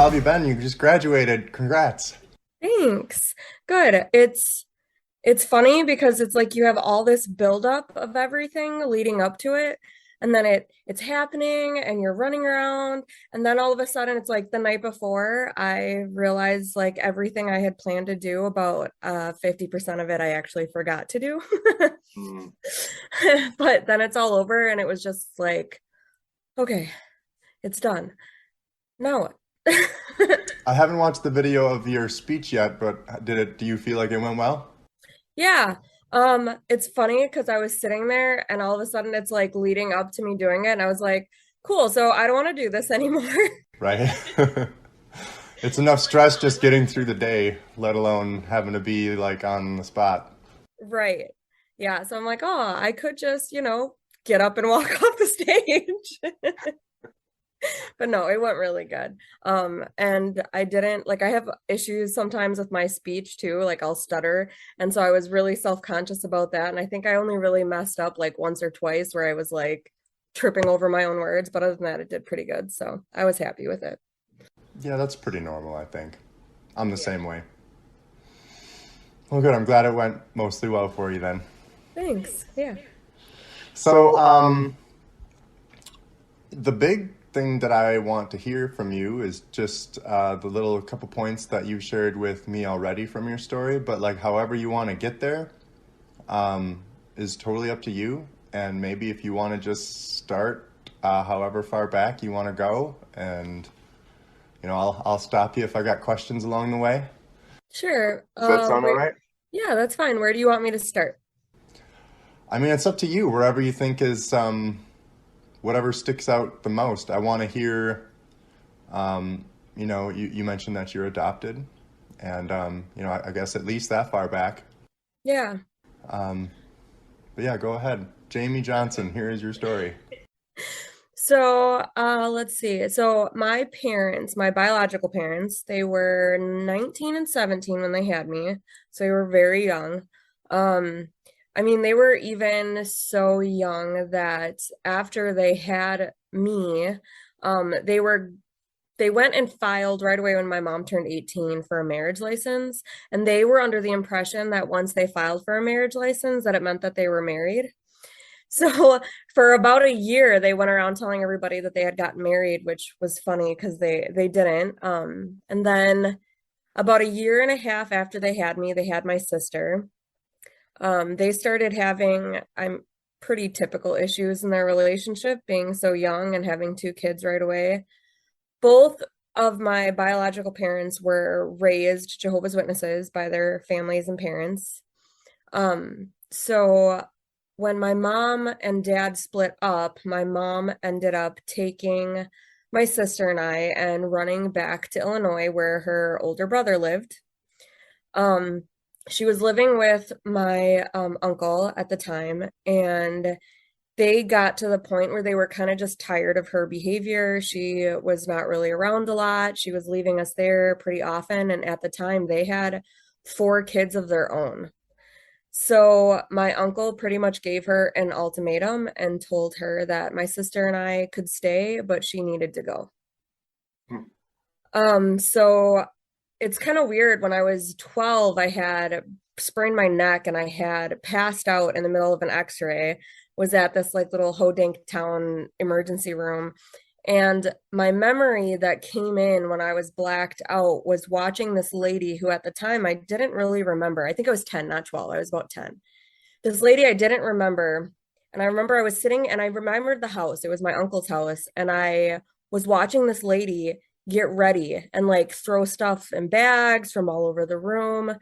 have you been? You just graduated. Congrats. Thanks. Good. It's funny because it's like you have all this buildup of everything leading up to it, and then it's happening and you're running around, and then all of a sudden it's like the night before I realized like everything I had planned to do, about 50% of it I actually forgot to do. Mm. But then it's all over and it was just like, okay, it's done. Now what? I haven't watched the video of your speech yet, but do you feel like it went well? Yeah. It's funny because I was sitting there and all of a sudden it's like leading up to me doing it, and I was like, cool, so I don't want to do this anymore. Right? It's enough stress just getting through the day, let alone having to be like on the spot. Right. Yeah. So I'm like, oh, I could just, get up and walk off the stage. But no, it went really good. And I didn't like I have issues sometimes with my speech too, like I'll stutter. And so I was really self-conscious about that. And I think I only really messed up like once or twice where I was like tripping over my own words, but other than that, it did pretty good. So I was happy with it. Yeah, that's pretty normal, I think. I'm the Yeah. same way. Well, good. I'm glad it went mostly well for you then. Thanks. Yeah. So, the big thing that I want to hear from you is just the little couple points that you shared with me already from your story, but like however you want to get there is totally up to you. And maybe if you want to just start however far back you want to go, and I'll stop you if I got questions along the way. Sure. Does that sound all Wait. right? Yeah, that's fine. Where do you want me to start? I mean, it's up to you. Wherever you think is whatever sticks out the most. I want to hear. You mentioned that you're adopted, and I guess at least that far back. Yeah. Um, but yeah, go ahead, Jamie Johnson. Here is your story. So, let's see. So, my parents, my biological parents, they were 19 and 17 when they had me. So, they were very young. Um, I mean, they were even so young that after they had me, they went and filed right away when my mom turned 18 for a marriage license, and they were under the impression that once they filed for a marriage license that it meant that they were married. So for about a year, they went around telling everybody that they had gotten married, which was funny because they didn't. And then about a year and a half after they had my sister. They started having I'm pretty typical issues in their relationship, being so young and having two kids right away. Both of my biological parents were raised Jehovah's Witnesses by their families and parents. So when my mom and dad split up, my mom ended up taking my sister and I and running back to Illinois where her older brother lived. Um, she was living with my uncle at the time, and they got to the point where they were kind of just tired of her behavior. She was not really around a lot. She was leaving us there pretty often, and at the time they had four kids of their own. So my uncle pretty much gave her an ultimatum and told her that my sister and I could stay, but she needed to go. Hmm. So it's kind of weird. When I was 12, I had sprained my neck and I had passed out in the middle of an x-ray, was at this like little Hodink town emergency room. And my memory that came in when I was blacked out was watching this lady who at the time I didn't really remember. I think I was 10, not 12. I was about 10. This lady I didn't remember. And I remember I was sitting and I remembered the house. It was my uncle's house. And I was watching this lady get ready and like throw stuff in bags from all over the room.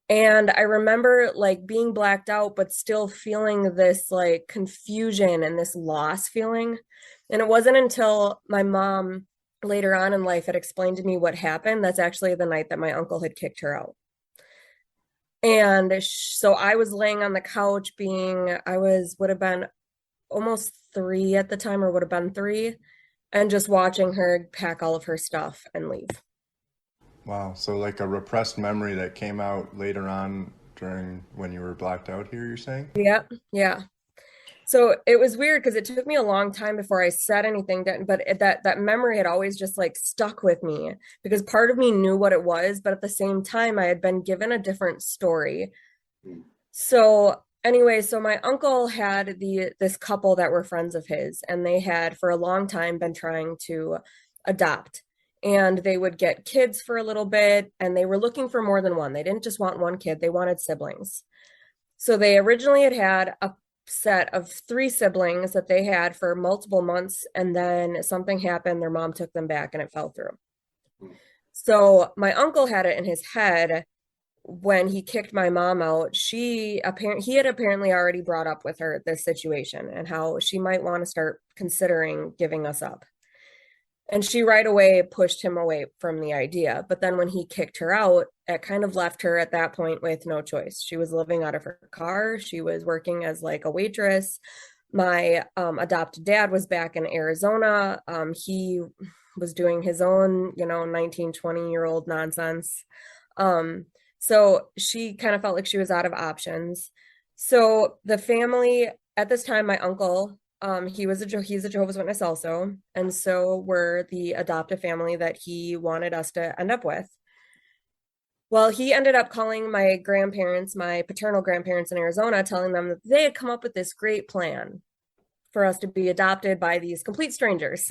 And I remember like being blacked out, but still feeling this like confusion and this loss feeling. And it wasn't until my mom later on in life had explained to me what happened. That's actually the night that my uncle had kicked her out. And so I was laying on the couch would have been almost 3 at the time, or would have been 3, and just watching her pack all of her stuff and leave. Wow. So like a repressed memory that came out later on during when you were blacked out here, you're saying? Yeah, yeah. So it was weird because it took me a long time before I said anything, that memory had always just like stuck with me because part of me knew what it was, but at the same time I had been given a different story. Mm, So anyway, so my uncle had this couple that were friends of his, and they had for a long time been trying to adopt. And they would get kids for a little bit, and they were looking for more than one. They didn't just want one kid, they wanted siblings. So they originally had a set of three siblings that they had for multiple months, and then something happened, their mom took them back and it fell through. mm, So my uncle had it in his head when he kicked my mom out, he had apparently already brought up with her this situation and how she might want to start considering giving us up. And she right away pushed him away from the idea. But then when he kicked her out, it kind of left her at that point with no choice. She was living out of her car. She was working as like a waitress. My adopted dad was back in Arizona. He was doing his own, 19, 20-year-old nonsense. Um, so she kind of felt like she was out of options. So the family at this time, my uncle, he's a Jehovah's Witness also, and so were the adoptive family that he wanted us to end up with. Well, he ended up calling my grandparents, my paternal grandparents in Arizona, telling them that they had come up with this great plan for us to be adopted by these complete strangers.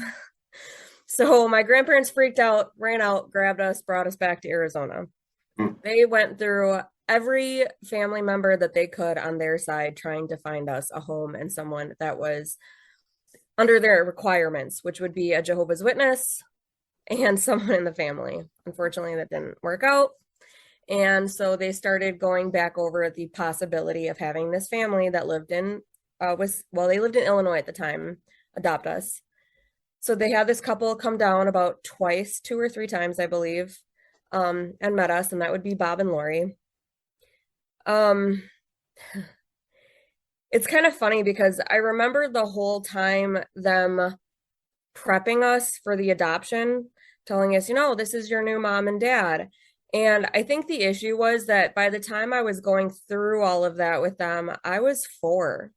So my grandparents freaked out, ran out, grabbed us, brought us back to Arizona. mm. They went through every family member that they could on their side trying to find us a home and someone that was under their requirements, which would be a Jehovah's Witness and someone in the family. Unfortunately, that didn't work out. And so they started going back over the possibility of having this family that lived in they lived in Illinois at the time, adopt us. So they had this couple come down about twice, two or three times, I believe, and met us, and that would be Bob and Lori. Um, it's kind of funny because I remember the whole time them prepping us for the adoption, telling us, this is your new mom and dad. And I think the issue was that by the time I was going through all of that with them, I was 4.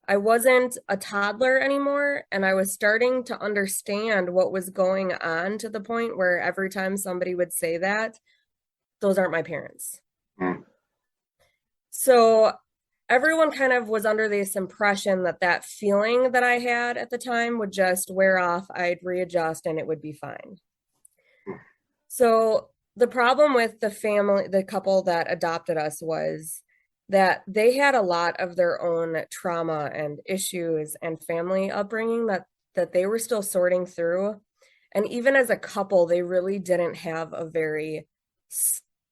I wasn't a toddler anymore, and I was starting to understand what was going on to the point where every time somebody would say that, those aren't my parents. Mm. So everyone kind of was under this impression that that feeling that I had at the time would just wear off, I'd readjust, and it would be fine. So the problem with the couple that adopted us was that they had a lot of their own trauma and issues and family upbringing that they were still sorting through. And even as a couple, they really didn't have a very,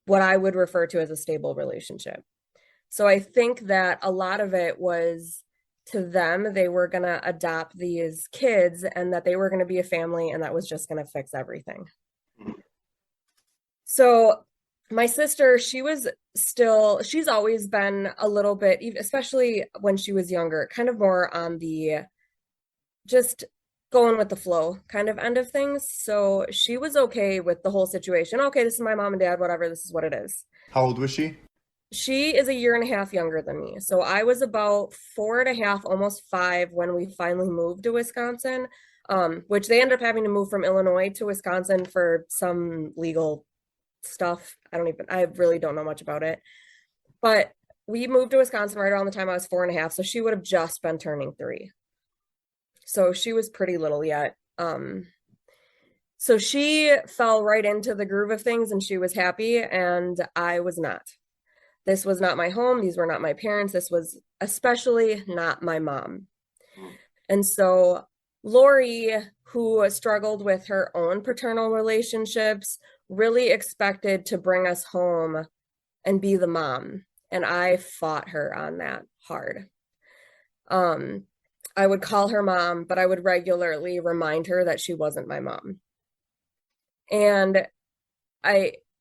what I would refer to as a stable relationship. So I think that a lot of it was to them, they were going to adopt these kids and that they were going to be a family and that was just going to fix everything. So my sister, she's always been a little bit, especially when she was younger, kind of more on the just going with the flow kind of end of things. So she was okay with the whole situation. Okay, this is my mom and dad, whatever, this is what it is. How old was she? She is a year and a half younger than me. So I was about 4.5, almost 5 when we finally moved to Wisconsin, which they ended up having to move from Illinois to Wisconsin for some legal stuff. I really don't know much about it. But we moved to Wisconsin right around the time I was 4.5. So she would have just been turning 3. So she was pretty little yet. So she fell right into the groove of things and she was happy, and I was not. This was not my home. These were not my parents. This was especially not my mom. And so Lori, who struggled with her own paternal relationships, really expected to bring us home and be the mom. And I fought her on that hard. I would call her mom, but I would regularly remind her that she wasn't my mom. And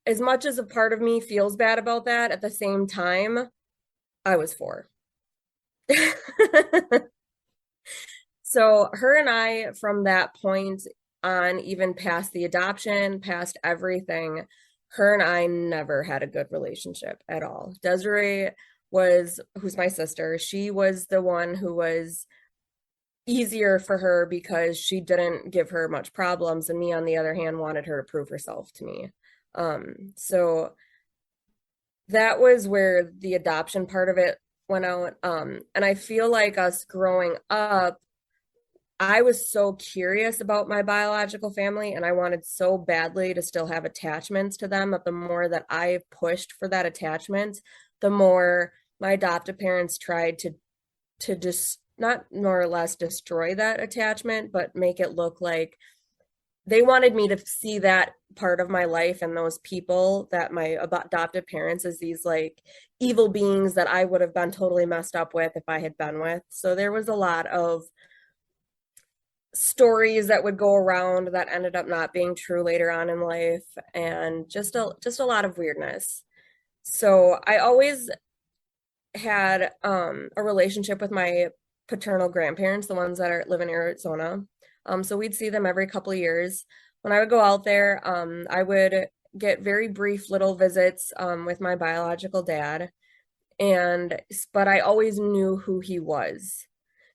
as much as a part of me feels bad about that, at the same time, I was 4. So her and I, from that point on, even past the adoption, past everything, her and I never had a good relationship at all. Desiree who's my sister, she was the one who was easier for her because she didn't give her much problems, and me on the other hand wanted her to prove herself to me. So that was where the adoption part of it went out. And I feel like us growing up, I was so curious about my biological family and I wanted so badly to still have attachments to them that the more that I pushed for that attachment, the more my adoptive parents tried to just not more or less destroy that attachment, but make it look like they wanted me to see that part of my life and those people that my adoptive parents as these like evil beings that I would have been totally messed up with if I had been with. So there was a lot of stories that would go around that ended up not being true later on in life, and just a lot of weirdness. So I always had a relationship with my paternal grandparents, the ones that live in Arizona. So we'd see them every couple of years. When I would go out there, I would get very brief little visits with my biological dad, and but I always knew who he was,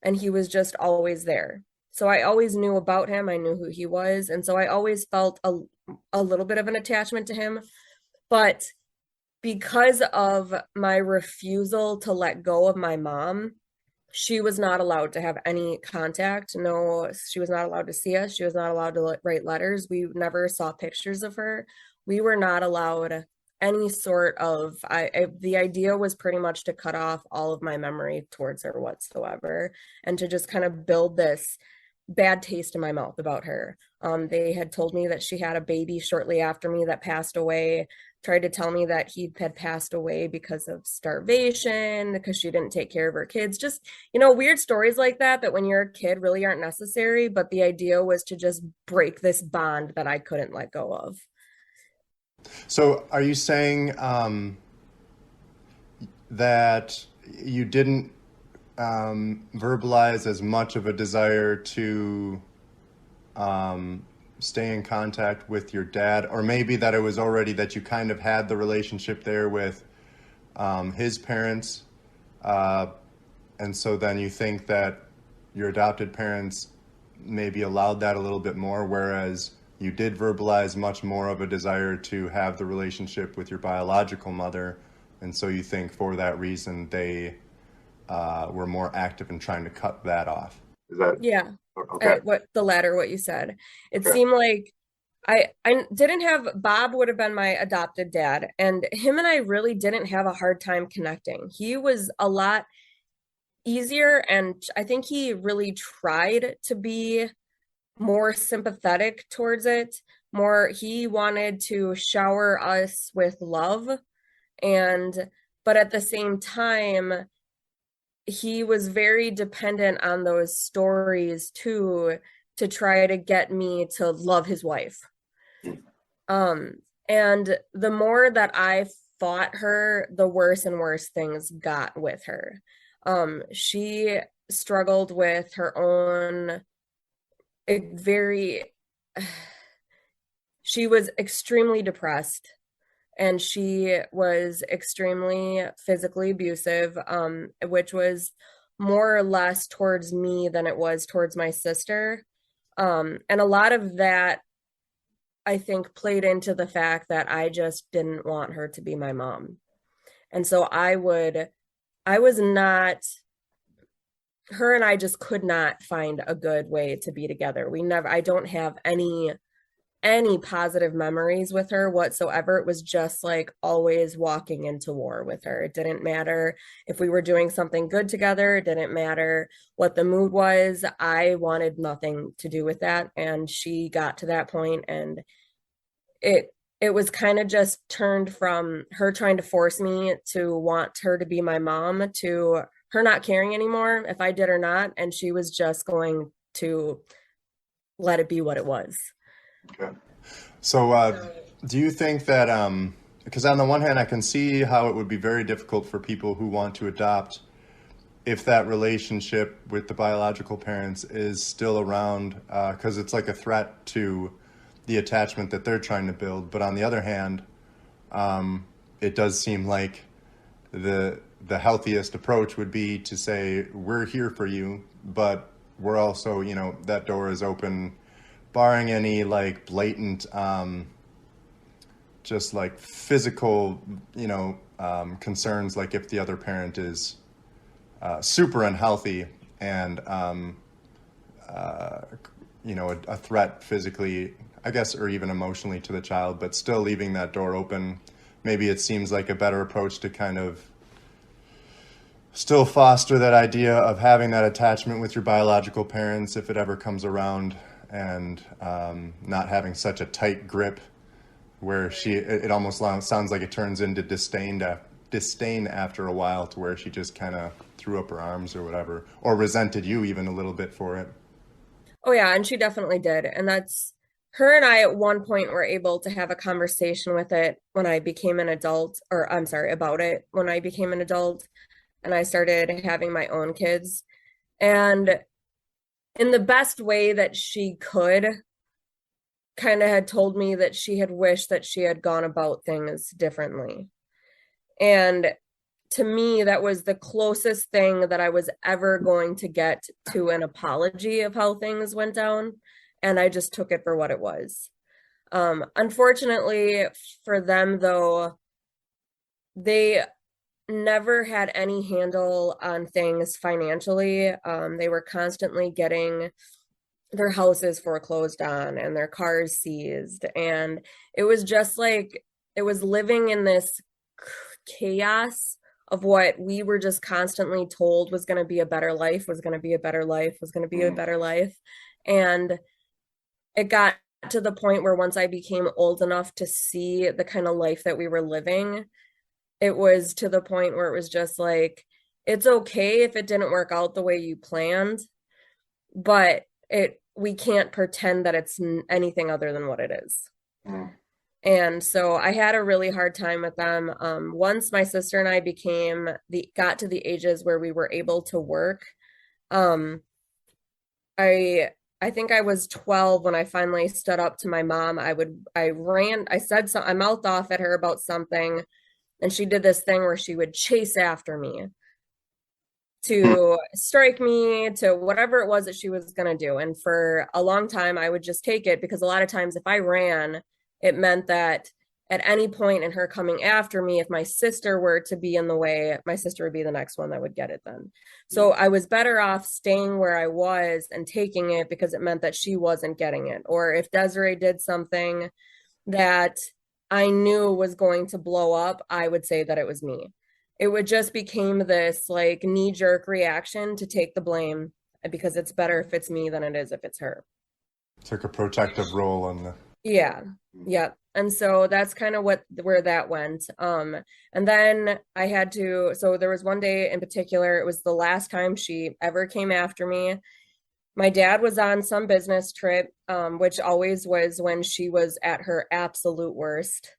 and he was just always there. So I always knew about him, I knew who he was, and so I always felt a little bit of an attachment to him. But because of my refusal to let go of my mom, she was not allowed to have any contact. No, she was not allowed to see us. She was not allowed to write letters. We never saw pictures of her. We were not allowed any sort of, the idea was pretty much to cut off all of my memory towards her whatsoever and to just kind of build this bad taste in my mouth about her. They had told me that she had a baby shortly after me that passed away, tried to tell me that he had passed away because of starvation, because she didn't take care of her kids. Just, weird stories like that, that when you're a kid really aren't necessary. But the idea was to just break this bond that I couldn't let go of. So are you saying that you didn't verbalize as much of a desire to stay in contact with your dad, or maybe that it was already that you kind of had the relationship there with his parents, and so then you think that your adopted parents maybe allowed that a little bit more, whereas you did verbalize much more of a desire to have the relationship with your biological mother, and so you think for that reason they were more active in trying to cut that off. Is that Yeah. okay? What the latter, what you said. It Okay. seemed like I didn't have Bob would have been my adopted dad, and him and I really didn't have a hard time connecting. He was a lot easier, and I think he really tried to be more sympathetic towards it. More, he wanted to shower us with love, and but at the same time, he was very dependent on those stories too to try to get me to love his wife. Um, and the more that I fought her, the worse and worse things got with her. She struggled with her own very, she was extremely depressed and she was extremely physically abusive, which was more or less towards me than it was towards my sister. And a lot of that, I think, played into the fact that I just didn't want her to be my mom. And so I was not, her and I just could not find a good way to be together. I don't have any positive memories with her whatsoever. It was just like always walking into war with her. It didn't matter if we were doing something good together, it didn't matter what the mood was. I wanted nothing to do with that. And she got to that point, and it it was kind of just turned from her trying to force me to want her to be my mom to her not caring anymore if I did or not. And she was just going to let it be what it was. Okay. So, do you think that, because on the one hand, I can see how it would be very difficult for people who want to adopt if that relationship with the biological parents is still around, because it's like a threat to the attachment that they're trying to build. But on the other hand, it does seem like the the healthiest approach would be to say, we're here for you, but we're also, that door is open, barring any like blatant, just like physical, concerns, like if the other parent is super unhealthy and, a threat physically, I guess, or even emotionally to the child, but still leaving that door open. Maybe it seems like a better approach to kind of still foster that idea of having that attachment with your biological parents if it ever comes around, and not having such a tight grip where it almost sounds like it turns into disdain after a while, to where she just kind of threw up her arms or whatever, or resented you even a little bit for it. Oh yeah, and she definitely did. And that's her and I at one point were able to have a conversation with it when I became an adult, or I'm sorry, about it when I became an adult and I started having my own kids. And in the best way that she could, kind of had told me that she had wished that she had gone about things differently. And to me, that was the closest thing that I was ever going to get to an apology of how things went down. And I just took it for what it was. Unfortunately for them, though, they never had any handle on things financially. They were constantly getting their houses foreclosed on and their cars seized. And it was just like, it was living in this chaos of what we were just constantly told was going to be a better life, was going to be a better life, was going to be a better life. And it got to the point where once I became old enough to see the kind of life that we were living, it was to the point where it was just like, it's okay if it didn't work out the way you planned, but we can't pretend that it's anything other than what it is. Mm. And so I had a really hard time with them. Once my sister and I got to the ages where we were able to work, um, I think I was 12 when I finally stood up to my mom. I said something, I mouthed off at her about something, and she did this thing where she would chase after me to strike me, to whatever it was that she was going to do. And for a long time, I would just take it, because a lot of times if I ran, it meant that at any point in her coming after me, if my sister were to be in the way, my sister would be the next one that would get it then. So I was better off staying where I was and taking it, because it meant that she wasn't getting it. Or if Desiree did something that I knew was going to blow up, I would say that it was me. It would just became this like knee-jerk reaction to take the blame, because it's better if it's me than it is if it's her. Took a protective role on the. Yeah. Yep. And so that's kind of where that went. And then so there was one day in particular, it was the last time she ever came after me. My dad was on some business trip, which always was when she was at her absolute worst.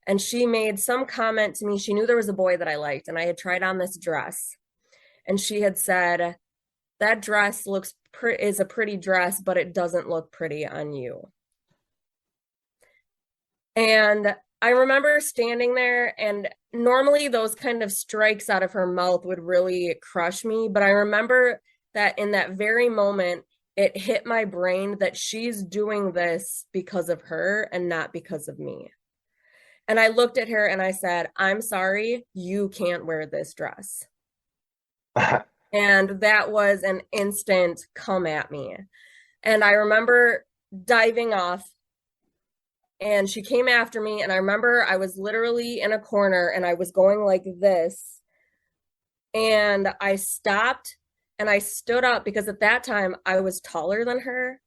And she made some comment to me. She knew there was a boy that I liked, and I had tried on this dress. And she had said, that dress is a pretty dress, but it doesn't look pretty on you. And I remember standing there, and normally those kind of strikes out of her mouth would really crush me. But I remember that in that very moment, it hit my brain that she's doing this because of her and not because of me. And I looked at her and I said, I'm sorry, you can't wear this dress. And that was an instant come at me. And I remember diving off, and she came after me. And I remember I was literally in a corner and I was going like this. And I stopped and I stood up, because at that time I was taller than her.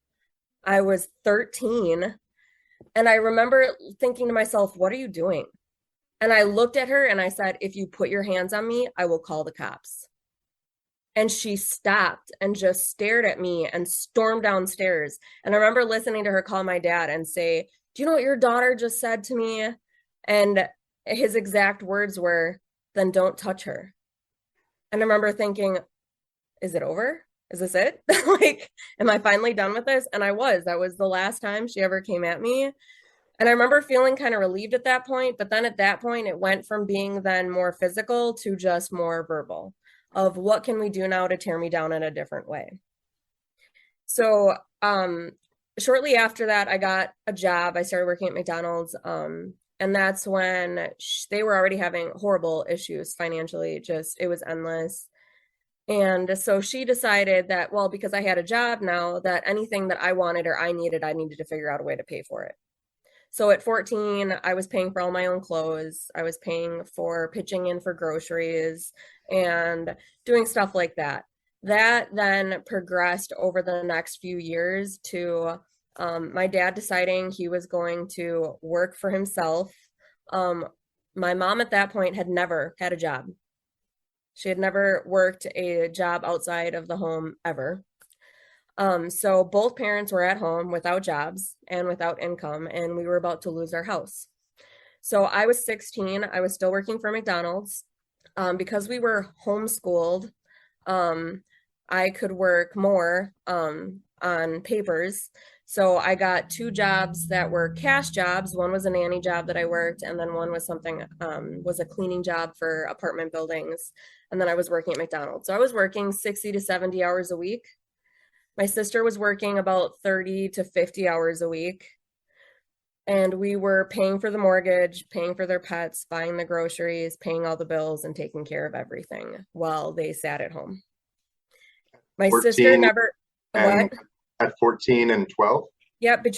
I was 13. And I remember thinking to myself, what are you doing? And I looked at her and I said, if you put your hands on me, I will call the cops. And she stopped and just stared at me and stormed downstairs. And I remember listening to her call my dad and say, do you know what your daughter just said to me? And his exact words were, then don't touch her. And I remember thinking, is it over? Is this it? Like, am I finally done with this? And that was the last time she ever came at me. And I remember feeling kind of relieved at that point, but then at that point, it went from being then more physical to just more verbal of what can we do now to tear me down in a different way. So, shortly after that, I got a job. I started working at McDonald's. And that's when they were already having horrible issues financially. Just, it was endless. And so she decided that, well, because I had a job now, that anything that I wanted or I needed to figure out a way to pay for it. So at 14, I was paying for all my own clothes. I was paying for pitching in for groceries and doing stuff like that. That then progressed over the next few years to my dad deciding he was going to work for himself. Um, my mom at that point had never had a job. She had never worked a job outside of the home ever. So both parents were at home without jobs and without income, and we were about to lose our house. So I was 16. I was still working for McDonald's. Because we were homeschooled, um, I could work more on papers. So I got two jobs that were cash jobs. One was a nanny job that I worked, and then one was something was a cleaning job for apartment buildings. And then I was working at McDonald's. So I was working 60 to 70 hours a week. My sister was working about 30 to 50 hours a week. And we were paying for the mortgage, paying for their pets, buying the groceries, paying all the bills, and taking care of everything while they sat at home. My sister 14 never, and what? at 14 and 12? Yeah, I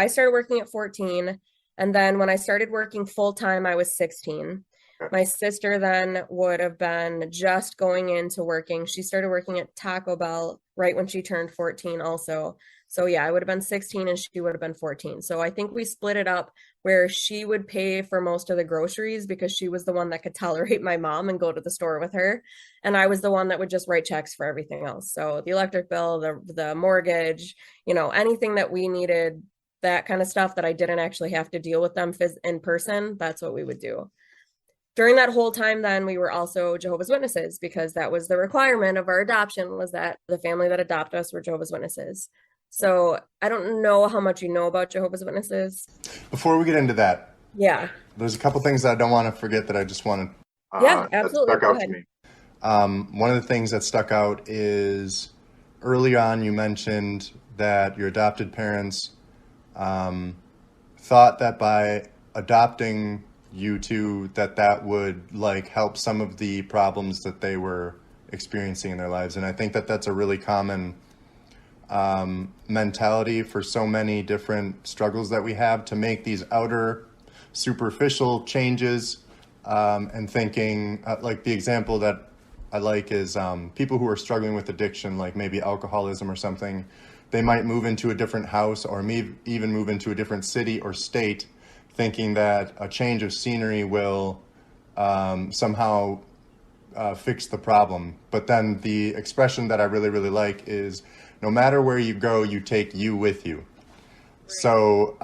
started working at 14, and then when I started working full time, I was 16. Okay. My sister then would have been just going into working. She started working at Taco Bell right when she turned 14 also. So yeah, I would have been 16 and she would have been 14. So I think we split it up where she would pay for most of the groceries because she was the one that could tolerate my mom and go to the store with her. And I was the one that would just write checks for everything else. So the electric bill, the mortgage, anything that we needed, that kind of stuff that I didn't actually have to deal with them in person, that's what we would do. During that whole time, then we were also Jehovah's Witnesses because that was the requirement of our adoption, was that the family that adopted us were Jehovah's Witnesses. So I don't know how much you know about Jehovah's Witnesses. Before we get into that, Yeah. there's a couple things that I don't want to forget that I just want to Yeah, that absolutely. stuck Go out to ahead. me. One of the things that stuck out is early on you mentioned that your adopted parents thought that by adopting you two that would like help some of the problems that they were experiencing in their lives, and I think that that's a really common mentality for so many different struggles that we have, to make these outer superficial changes, and thinking like the example that I like is people who are struggling with addiction, like maybe alcoholism or something. They might move into a different house or even move into a different city or state, thinking that a change of scenery will somehow fix the problem. But then the expression that I really, really like is, no matter where you go, you take you with you. So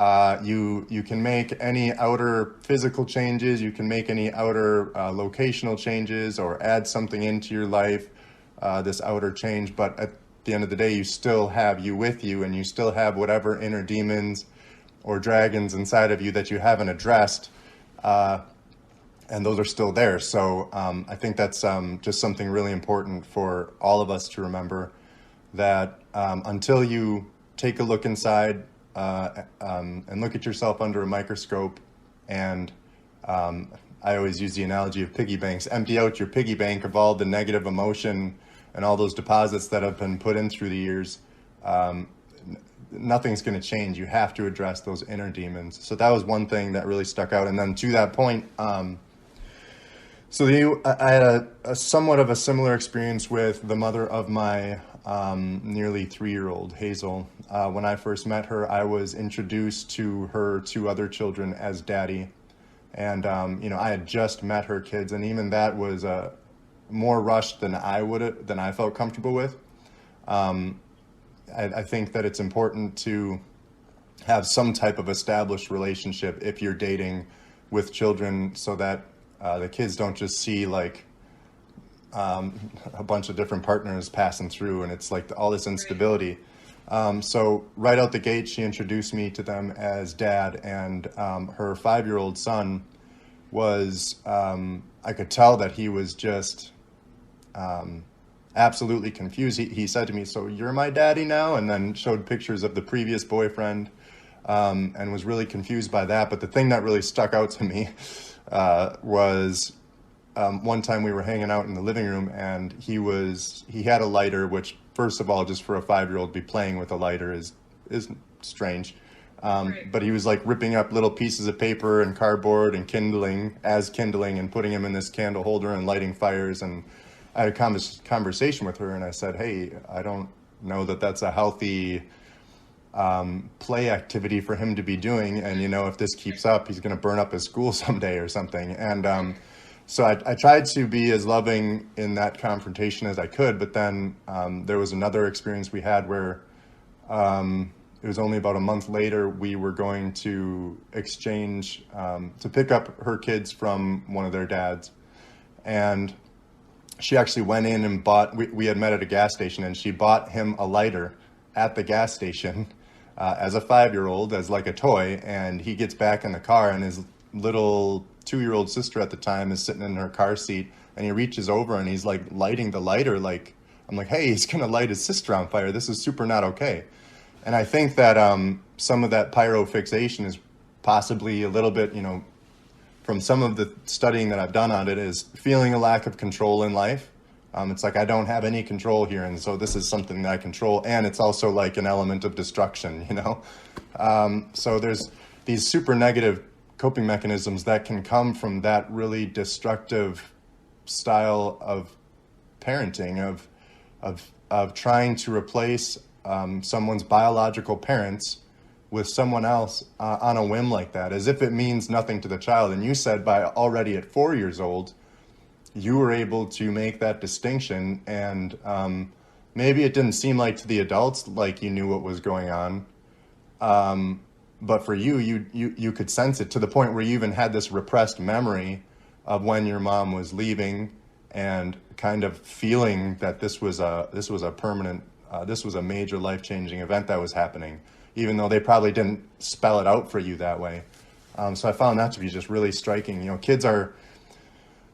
you can make any outer physical changes, you can make any outer locational changes, or add something into your life, this outer change. But at the end of the day, you still have you with you, and you still have whatever inner demons or dragons inside of you that you haven't addressed, and those are still there. So I think that's just something really important for all of us to remember, that until you take a look inside and look at yourself under a microscope, and I always use the analogy of piggy banks. Empty out your piggy bank of all the negative emotion and all those deposits that have been put in through the years. Nothing's going to change. You have to address those inner demons. So that was one thing that really stuck out. And then to that point, I had a somewhat of a similar experience with the mother of my nearly 3-year-old, Hazel. When I first met her, I was introduced to her two other children as daddy. And, I had just met her kids, and even that was more rushed than I felt comfortable with. I think that it's important to have some type of established relationship if you're dating with children, so that the kids don't just see like a bunch of different partners passing through, and it's like all this instability. So right out the gate, she introduced me to them as dad, and her 5-year-old son was, I could tell that he was just absolutely confused. He said to me, "So you're my daddy now?" And then showed pictures of the previous boyfriend, and was really confused by that. But the thing that really stuck out to me was one time we were hanging out in the living room, and he had a lighter, which first of all, just for a 5-year-old, be playing with a lighter is strange. Right. But he was like ripping up little pieces of paper and cardboard and kindling and putting them in this candle holder and lighting fires. And I had a conversation with her, and I said, "Hey, I don't know that that's a healthy play activity for him to be doing. And, if this keeps up, he's going to burn up his school someday or something." And so I tried to be as loving in that confrontation as I could. But then there was another experience we had where it was only about a month later, we were going to exchange, to pick up her kids from one of their dads. And she actually went in and we had met at a gas station, and she bought him a lighter at the gas station as a 5-year-old, as like a toy. And he gets back in the car, and his little 2-year-old sister at the time is sitting in her car seat, and he reaches over and he's like lighting the lighter. Like, I'm like, "Hey, he's going to light his sister on fire. This is super not okay." And I think that some of that pyro fixation is possibly a little bit, from some of the studying that I've done on it, is feeling a lack of control in life. It's like I don't have any control here, and so this is something that I control, and it's also like an element of destruction. So there's these super negative coping mechanisms that can come from that really destructive style of parenting, of trying to replace someone's biological parents with someone else on a whim like that, as if it means nothing to the child. And you said by already at 4 years old, you were able to make that distinction, and maybe it didn't seem like to the adults like you knew what was going on, but for you could sense it to the point where you even had this repressed memory of when your mom was leaving, and kind of feeling that this was a permanent, this was a major life-changing event that was happening, even though they probably didn't spell it out for you that way. So I found that to be just really striking. Kids are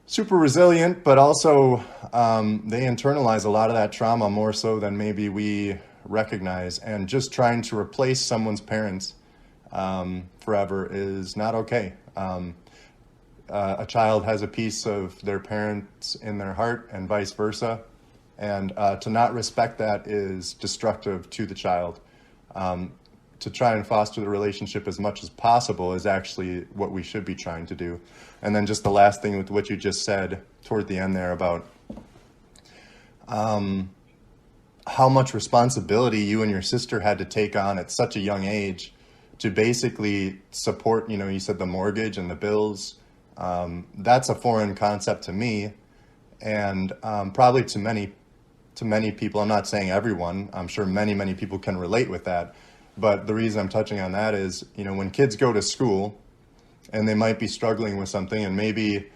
super resilient, but also they internalize a lot of that trauma more so than maybe we recognize. And just trying to replace someone's parents forever is not okay. A child has a piece of their parents in their heart, and vice versa. And to not respect that is destructive to the child. To try and foster the relationship as much as possible is actually what we should be trying to do. And then just the last thing with what you just said toward the end there about how much responsibility you and your sister had to take on at such a young age to basically support, you said the mortgage and the bills. That's a foreign concept to me, and probably to many people. I'm not saying everyone. I'm sure many people can relate with that. But the reason I'm touching on that is, when kids go to school and they might be struggling with something and maybe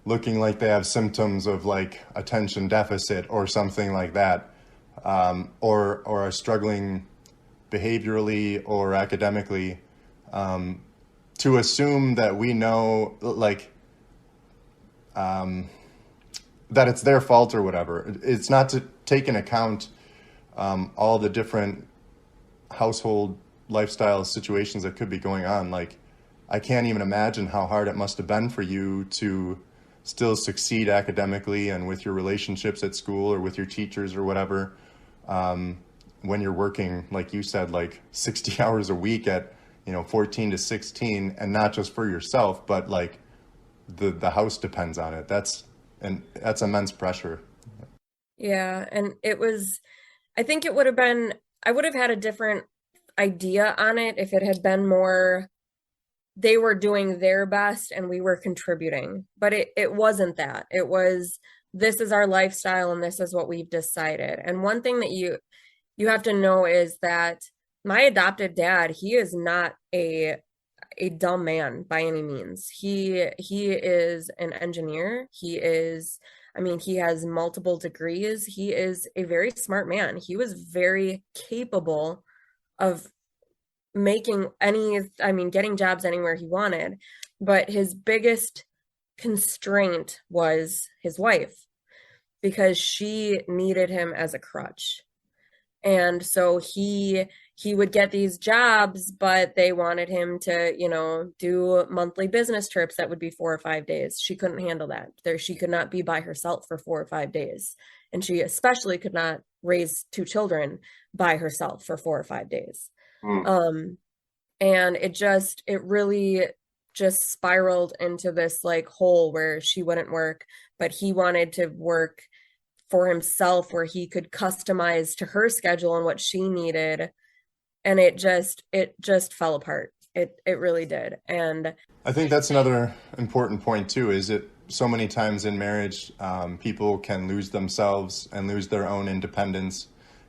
looking like they have symptoms of like attention deficit or something like that, or are struggling behaviorally or academically, to assume that we know that it's their fault or whatever. It's not to take into account all the different household lifestyle situations that could be going on. Like, I can't even imagine how hard it must have been for you to still succeed academically and with your relationships at school or with your teachers or whatever, when you're working, like you said, like 60 hours a week at 14 to 16, and not just for yourself, but like the house depends on it. That's immense pressure. Yeah, and I think it would have been, I would have had a different idea on it if it had been more they were doing their best and we were contributing. But it wasn't that. It was, this is our lifestyle and this is what we've decided. And one thing that you have to know is that my adopted dad, he is not a dumb man by any means. He is an engineer. He is I mean, he has multiple degrees. He is a very smart man. He was very capable of making I mean, getting jobs anywhere he wanted. But his biggest constraint was his wife because she needed him as a crutch. And so he would get these jobs, but they wanted him to, do monthly business trips that would be 4 or 5 days. She couldn't handle that. She could not be by herself for 4 or 5 days. And she especially could not raise two children by herself for 4 or 5 days. Mm. And it really just spiraled into this like hole where she wouldn't work, but he wanted to work for himself where he could customize to her schedule and what she needed. And it just fell apart. It really did. And I think that's another important point too, is it so many times in marriage, people can lose themselves and lose their own independence.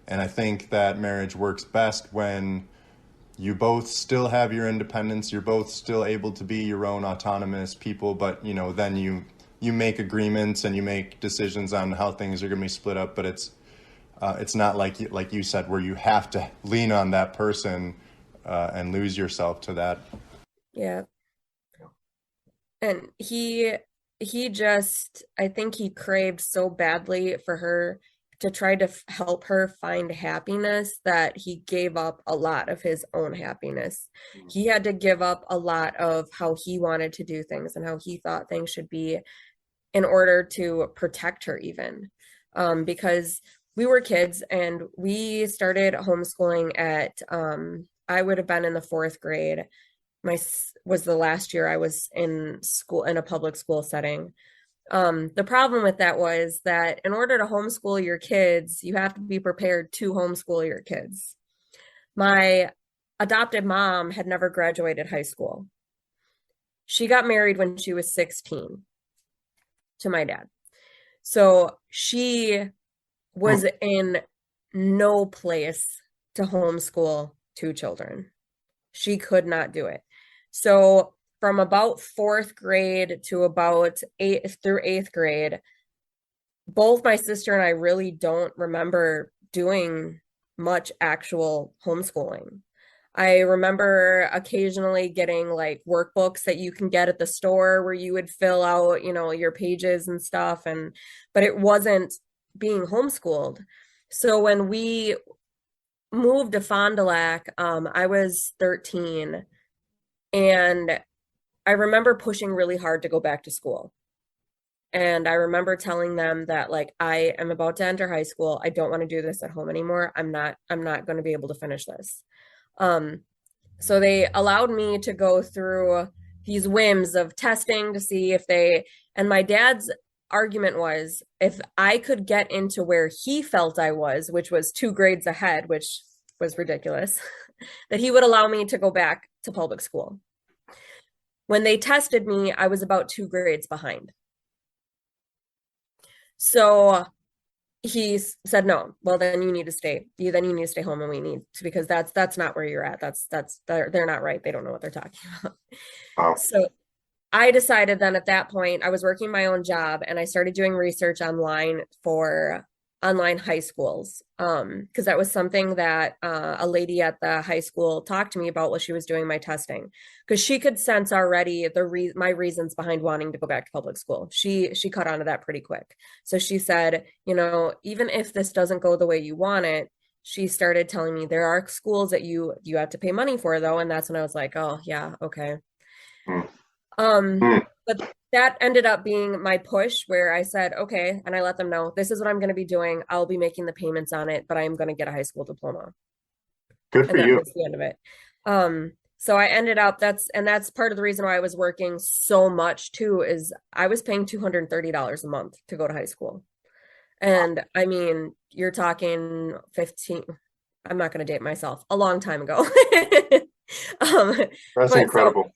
And I think that marriage works best when you both still have your independence, you're both still able to be your own autonomous people, but then you make agreements and you make decisions on how things are going to be split up, but it's not like you said, where you have to lean on that person and lose yourself to that. yeah. And he just, I think he craved so badly for her to try to help her find happiness that he gave up a lot of his own happiness. He had to give up a lot of how he wanted to do things and how he thought things should be in order to protect her even. Because we were kids and we started homeschooling at I would have been in the fourth grade. Was the last year I was in school in a public school setting. The problem with that was that in order to homeschool your kids, you have to be prepared to homeschool your kids. My adopted mom had never graduated high school. She got married when she was 16 to my dad. So she was in no place to homeschool two children. She could not do it. So from about fourth grade to about eighth grade, both my sister and I really don't remember doing much actual homeschooling. I remember occasionally getting like workbooks that you can get at the store where you would fill out, your pages and stuff, but it wasn't being homeschooled. So when we moved to Fond du Lac, I was 13, and I remember pushing really hard to go back to school. And I remember telling them that like I am about to enter high school. I don't want to do this at home anymore. I'm not going to be able to finish this. So they allowed me to go through these whims of testing to see and my dad's argument was if I could get into where he felt I was, which was 2 grades ahead, which was ridiculous, that he would allow me to go back to public school. When they tested me, I was about 2 grades behind. So he said, no, well, then you need to stay. Then you need to stay home and we need to, because that's not where you're at. They're not right. They don't know what they're talking about. Wow. So I decided then at that point, I was working my own job and I started doing research online for online high schools. Because that was something that a lady at the high school talked to me about while she was doing my testing, because she could sense already my reasons behind wanting to go back to public school. She caught on to that pretty quick. So she said, even if this doesn't go the way you want it, she started telling me there are schools that you have to pay money for though. And that's when I was like, oh yeah, okay. But that ended up being my push where I said, okay, and I let them know this is what I'm going to be doing. I'll be making the payments on it, but I'm going to get a high school diploma. Good for And that you. was the end of it. So I ended up that's part of the reason why I was working so much too, is I was paying $230 a month to go to high school. And I mean, you're talking 15, I'm not going to date myself, a long time ago. That's incredible.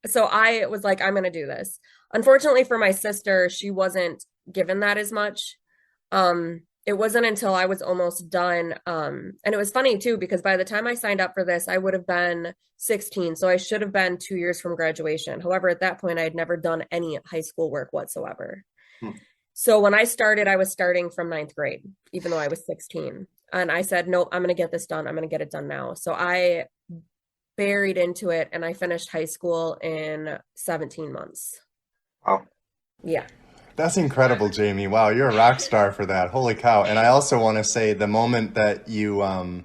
So I was like, I'm going to do this. Unfortunately for my sister, she wasn't given that as much. It wasn't until I was almost done. And it was funny too, because by the time I signed up for this, I would have been 16. So I should have been 2 years from graduation. However, at that point, I had never done any high school work whatsoever. So when I started, I was starting from ninth grade, even though I was 16. And I said, nope, I'm going to get this done. I'm going to get it done now. So I buried into it and I finished high school in 17 months. Wow. Yeah. That's incredible, Jamie. Wow, you're a rock star for that. Holy cow. And I also want to say the moment that you, I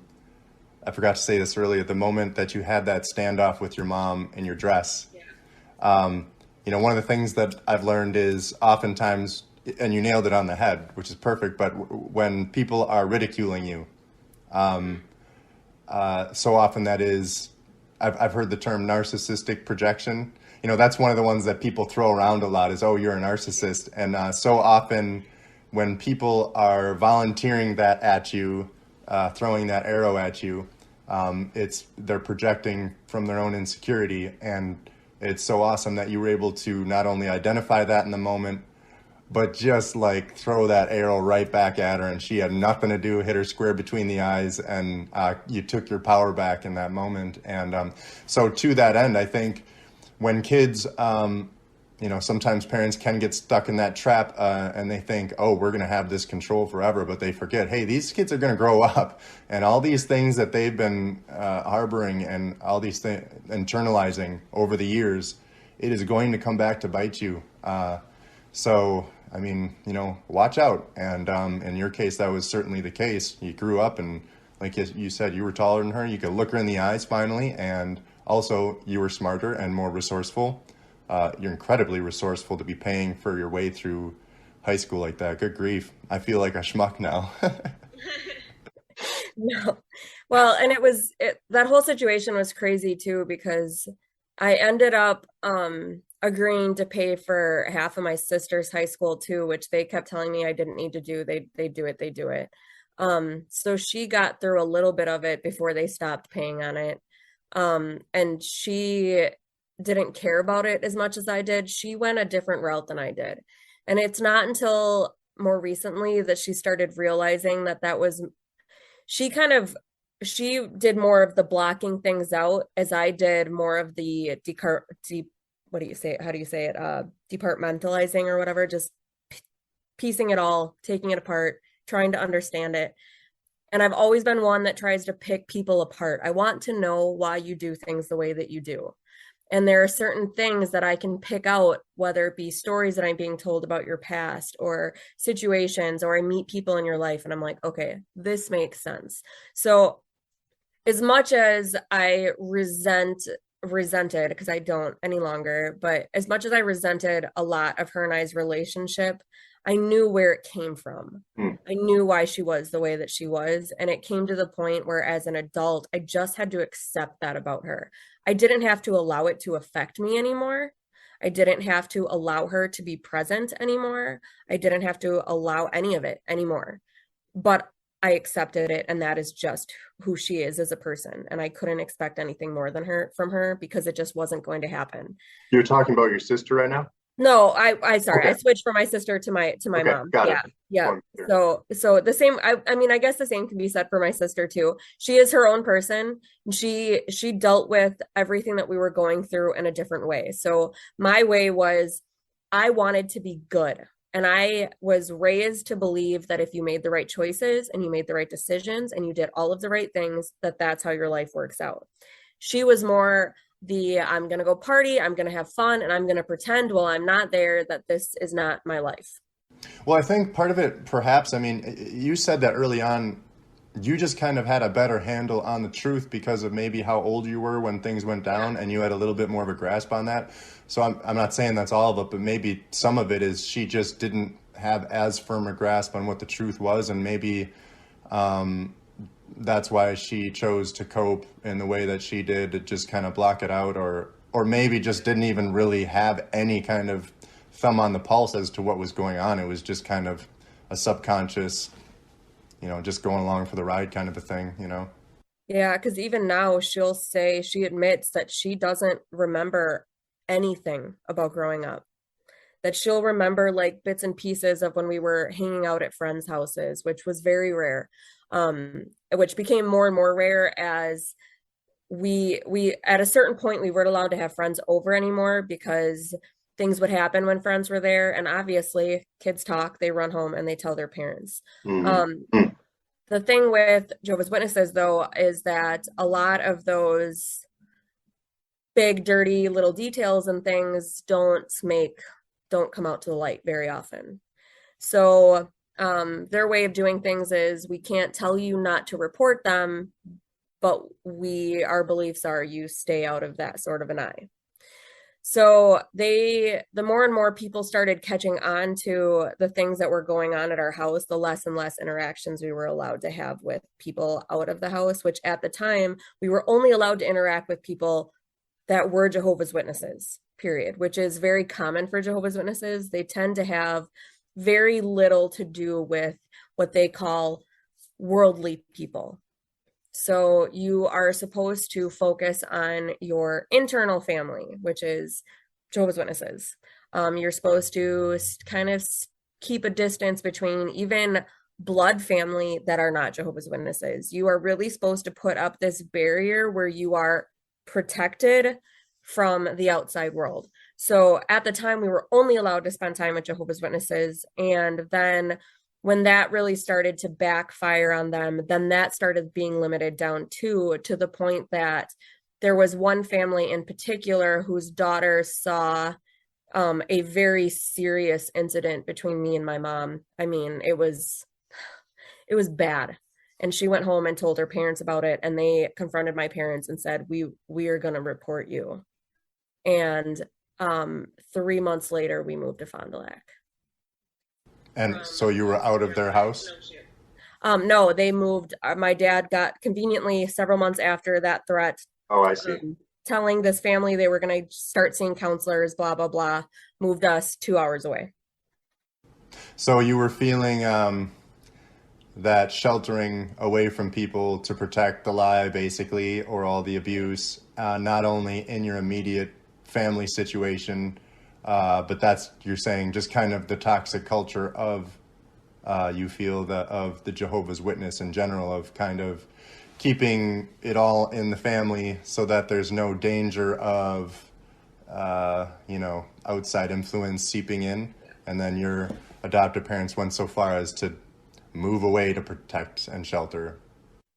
forgot to say this earlier, the moment that you had that standoff with your mom in your dress, Yeah. one of the things that I've learned is oftentimes, and you nailed it on the head, which is perfect, but when people are ridiculing you, so often that is, I've heard the term narcissistic projection. That's one of the ones that people throw around a lot is, oh, you're a narcissist. And so often when people are volunteering that at you, throwing that arrow at you, they're projecting from their own insecurity. And it's so awesome that you were able to not only identify that in the moment, but just like throw that arrow right back at her, and she had nothing to do, hit her square between the eyes, and you took your power back in that moment. And so to that end, I think when kids, sometimes parents can get stuck in that trap, and they think, oh, we're going to have this control forever, but they forget, hey, these kids are going to grow up, and all these things that they've been harboring and all these things internalizing over the years, it is going to come back to bite you. So, I mean, watch out. And in your case, that was certainly the case. You grew up and, like you said, you were taller than her. You could look her in the eyes finally. And also, you were smarter and more resourceful. You're incredibly resourceful to be paying for your way through high school like that. Good grief. I feel like a schmuck now. No. Well, and that whole situation was crazy too because I ended up agreeing to pay for half of my sister's high school too, which they kept telling me I didn't need to do. They do it, they do it. So she got through a little bit of it before they stopped paying on it. And she didn't care about it as much as I did. She went a different route than I did. And it's not until more recently that she started realizing that was she kind of she did more of the blocking things out as I did more of the what do you say? How do you say it? Departmentalizing or whatever, just piecing it all, taking it apart, trying to understand it. And I've always been one that tries to pick people apart. I want to know why you do things the way that you do. And there are certain things that I can pick out, whether it be stories that I'm being told about your past or situations, or I meet people in your life and I'm like, okay, this makes sense. So as much as I resented, because I don't any longer, but as much as I resented a lot of her and I's relationship, I knew where it came from. Hmm. I knew why she was the way that she was. And it came to the point where, as an adult, I just had to accept that about her. I didn't have to allow it to affect me anymore. I didn't have to allow her to be present anymore. I didn't have to allow any of it anymore. But I accepted it, and that is just who she is as a person. And I couldn't expect anything more than her from her because it just wasn't going to happen. You're talking about your sister right now? No, I sorry. I Okay. switched from my sister to my Okay. mom. Got it. Yeah. Just Yeah. wanted to hear. So the same I mean I guess the same can be said for my sister too. She is her own person. She dealt with everything that we were going through in a different way. So my way was I wanted to be good. And I was raised to believe that if you made the right choices and you made the right decisions and you did all of the right things, that that's how your life works out. She was more I'm going to go party, I'm going to have fun, and I'm going to pretend while I'm not there that this is not my life. Well, I think part of it, perhaps, I mean, you said that early on, you just kind of had a better handle on the truth because of maybe how old you were when things went down and you had a little bit more of a grasp on that. So I'm not saying that's all of it, but maybe some of it is she just didn't have as firm a grasp on what the truth was. And maybe that's why she chose to cope in the way that she did, to just kind of block it out, or maybe just didn't even really have any kind of thumb on the pulse as to what was going on. It was just kind of a subconscious, just going along for the ride kind of a thing. Yeah, because even now she admits that she doesn't remember anything about growing up. That she'll remember like bits and pieces of when we were hanging out at friends' houses, which was very rare, which became more and more rare as we at a certain point we weren't allowed to have friends over anymore because things would happen when friends were there. And obviously, kids talk, they run home and they tell their parents. Mm-hmm. Um, the thing with Jehovah's Witnesses, though, is that a lot of those big, dirty little details and things don't come out to the light very often. So their way of doing things is we can't tell you not to report them, but our beliefs are you stay out of that sort of an eye. So the more and more people started catching on to the things that were going on at our house, the less and less interactions we were allowed to have with people out of the house, which at the time we were only allowed to interact with people that were Jehovah's Witnesses, period, which is very common for Jehovah's Witnesses. They tend to have very little to do with what they call worldly people. So you are supposed to focus on your internal family, which is Jehovah's Witnesses. You're supposed to kind of keep a distance between even blood family that are not Jehovah's Witnesses. You are really supposed to put up this barrier where you are protected from the outside world. So at the time, we were only allowed to spend time with Jehovah's Witnesses. And then when that really started to backfire on them, then that started being limited down to the point that there was one family in particular whose daughter saw a very serious incident between me and my mom. I mean, it was bad. And she went home and told her parents about it, and they confronted my parents and said, we are going to report you. And 3 months later, we moved to Fond du Lac. And so you were out of their house? No, they moved. My dad got conveniently several months after that threat. Oh, I see. Telling this family they were going to start seeing counselors, blah, blah, blah, moved us 2 hours away. So you were feeling that sheltering away from people to protect the lie, basically, or all the abuse, not only in your immediate family situation, but you're saying, just kind of the toxic culture of, you feel that of the Jehovah's Witness in general, of kind of keeping it all in the family so that there's no danger of, outside influence seeping in. And then your adoptive parents went so far as to move away to protect and shelter.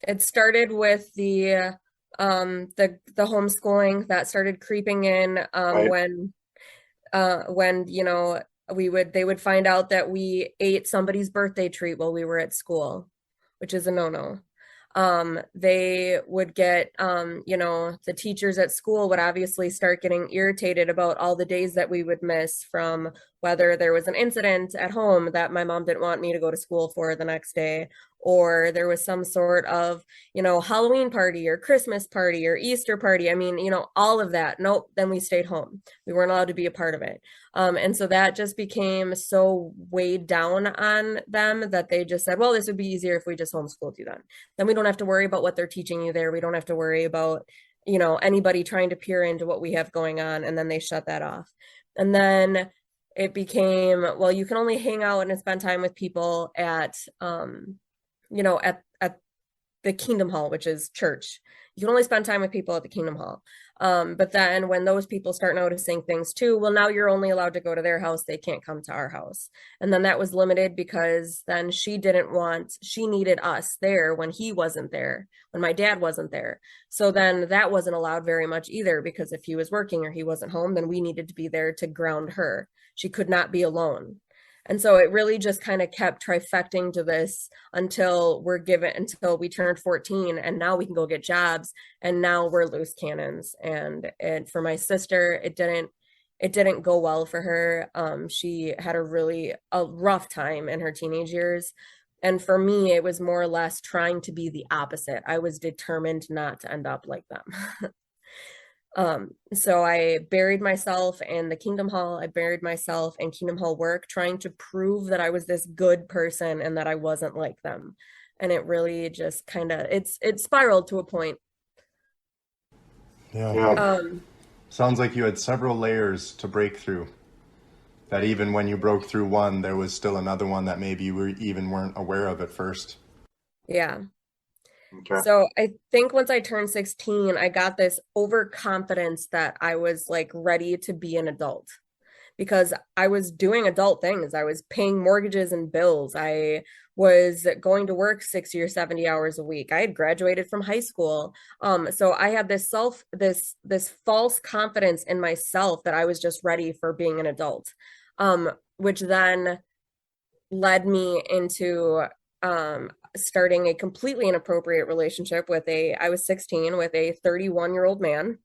It started with the homeschooling that started creeping in Right. when they would find out that we ate somebody's birthday treat while we were at school, which is a no-no. They would get, the teachers at school would obviously start getting irritated about all the days that we would miss from whether there was an incident at home that my mom didn't want me to go to school for the next day, or there was some sort of, Halloween party or Christmas party or Easter party. I mean, all of that. Nope. Then we stayed home. We weren't allowed to be a part of it. And so that just became so weighed down on them that they just said, well, this would be easier if we just homeschooled you then. Then we don't have to worry about what they're teaching you there. We don't have to worry about, anybody trying to peer into what we have going on. And then they shut that off. And then it became, well, you can only hang out and spend time with people at the Kingdom Hall, which is church. You can only spend time with people at the Kingdom Hall. But then when those people start noticing things too, well, now you're only allowed to go to their house. They can't come to our house. And then that was limited because then she needed us there when he wasn't there, when my dad wasn't there. So then that wasn't allowed very much either, because if he was working or he wasn't home, then we needed to be there to ground her. She could not be alone. And so it really just kind of kept trifecting to this until we turned 14, and now we can go get jobs, and now we're loose cannons. And for my sister, it didn't go well for her. She had a rough time in her teenage years. And for me, it was more or less trying to be the opposite. I was determined not to end up like them. So I buried myself in the Kingdom Hall. I buried myself in Kingdom Hall work, trying to prove that I was this good person and that I wasn't like them. And it really just kind of, it spiraled to a point. Yeah. Sounds like you had several layers to break through. That even when you broke through one, there was still another one that maybe you weren't aware of at first. Yeah. Okay. So I think once I turned 16, I got this overconfidence that I was like ready to be an adult. because I was doing adult things. I was paying mortgages and bills. I was going to work 60 or 70 hours a week. I had graduated from high school. So I had this false confidence in myself that I was just ready for being an adult. Which then led me into starting a completely inappropriate relationship with I was 16 with a 31-year-old man,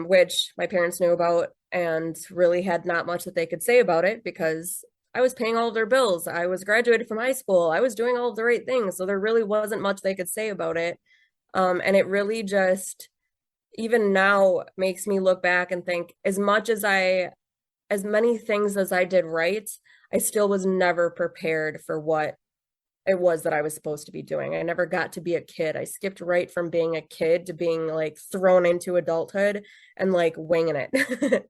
which my parents knew about and really had not much that they could say about it because I was paying all of their bills. I was graduated from high school. I was doing all of the right things. So there really wasn't much they could say about it. And it really just, even now, makes me look back and think as many things as I did right, I still was never prepared for what it was that I was supposed to be doing. I never got to be a kid. I skipped right from being a kid to being like thrown into adulthood and like winging it.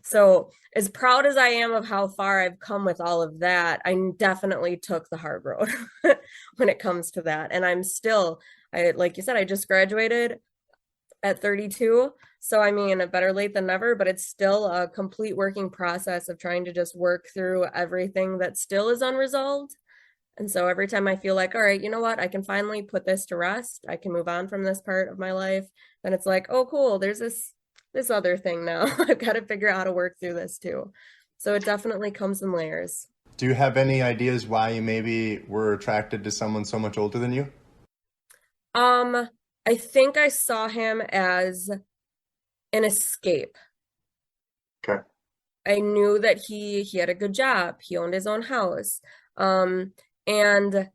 So, as proud as I am of how far I've come with all of that, I definitely took the hard road when it comes to that. And like you said, I just graduated at 32. So, I mean, better late than never, but it's still a complete working process of trying to just work through everything that still is unresolved. And so every time I feel like, all right, you know what, I can finally put this to rest, I can move on from this part of my life, then it's like, oh, cool, there's this other thing now. I've got to figure out how to work through this too. So it definitely comes in layers. Do you have any ideas why you maybe were attracted to someone so much older than you? Um, I think I saw him as an escape. Okay. I knew that he had a good job. He owned his own house. And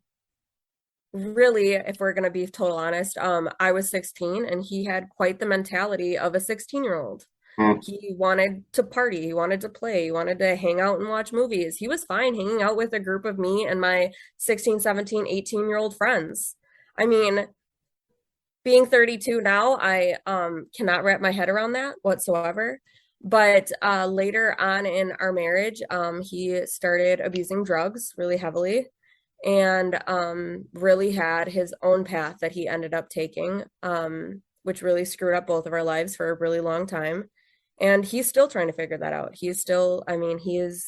really, if we're going to be total honest, I was 16 and he had quite the mentality of a 16-year-old. Mm. He wanted to party, he wanted to play, he wanted to hang out and watch movies. He was fine hanging out with a group of me and my 16, 17, 18-year-old friends. I mean, being 32 now, I cannot wrap my head around that whatsoever. But later on in our marriage, he started abusing drugs really heavily and really had his own path that he ended up taking, which really screwed up both of our lives for a really long time. And he's still trying to figure that out. He's still, I mean, he is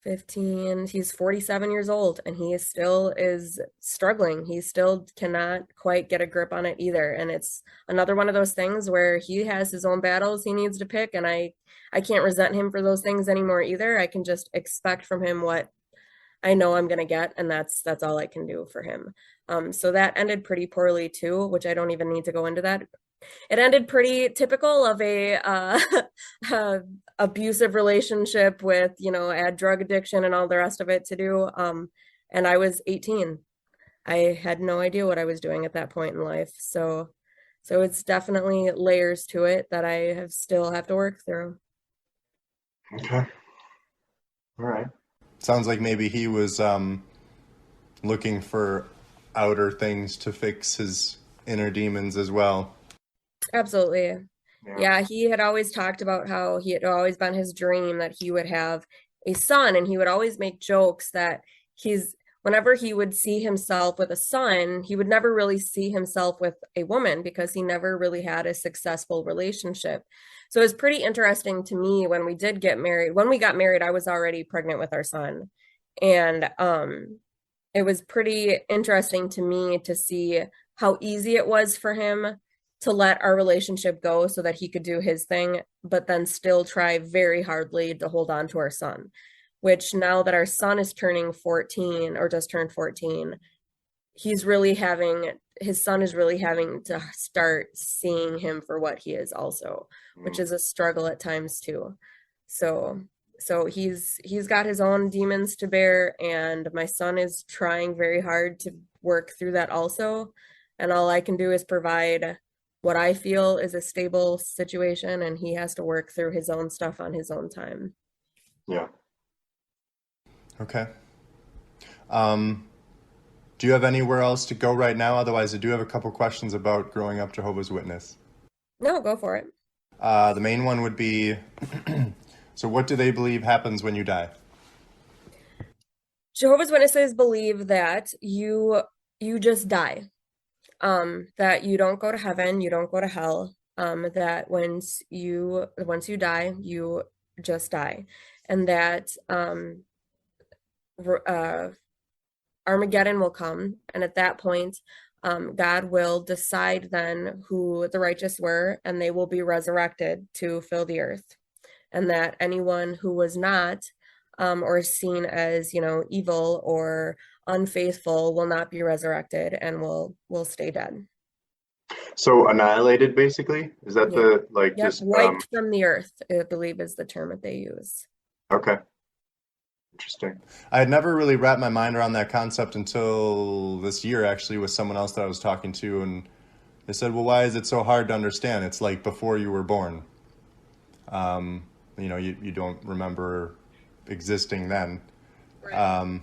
15, he's 47 years old and he is struggling. He still cannot quite get a grip on it either. And it's another one of those things where he has his own battles he needs to pick. And I can't resent him for those things anymore either. I can just expect from him what I know I'm gonna get, and that's all I can do for him. So that ended pretty poorly too, which I don't even need to go into that. It ended pretty typical of a abusive relationship with, add drug addiction and all the rest of it to do. And I was 18. I had no idea what I was doing at that point in life. So it's definitely layers to it that still have to work through. Okay. All right. Sounds like maybe he was looking for outer things to fix his inner demons as well. Absolutely. Yeah. Yeah, he had always talked about how he had always been his dream that he would have a son, and he would always make jokes that whenever he would see himself with a son, he would never really see himself with a woman because he never really had a successful relationship. So it was pretty interesting to me when we did get married. When we got married, I was already pregnant with our son. And it was pretty interesting to me to see how easy it was for him to let our relationship go so that he could do his thing, but then still try very hardly to hold on to our son, which now that our son is turning 14 or just turned 14, his son is really having to start seeing him for what he is also, which is a struggle at times too. So he's got his own demons to bear, and my son is trying very hard to work through that also. And all I can do is provide what I feel is a stable situation, and he has to work through his own stuff on his own time. Yeah. Okay. Do you have anywhere else to go right now? Otherwise, I do have a couple questions about growing up Jehovah's Witness. No, go for it. The main one would be, so what do they believe happens when you die? Jehovah's Witnesses believe that you just die. That you don't go to heaven, you don't go to hell. that once you die, you just die, and that uh, Armageddon will come, and at that point, God will decide then who the righteous were, and they will be resurrected to fill the earth, and that anyone who was not, or seen as, evil or unfaithful will not be resurrected and will stay dead. So annihilated, basically? Is that Yeah. the like Yep. just Wiped from the earth, I believe is the term that they use. okay, interesting. I had never really wrapped my mind around that concept until this year, actually, with someone else that I was talking to, and they said, "Well, why is it so hard to understand? It's like before you were born. You don't remember existing then." Right.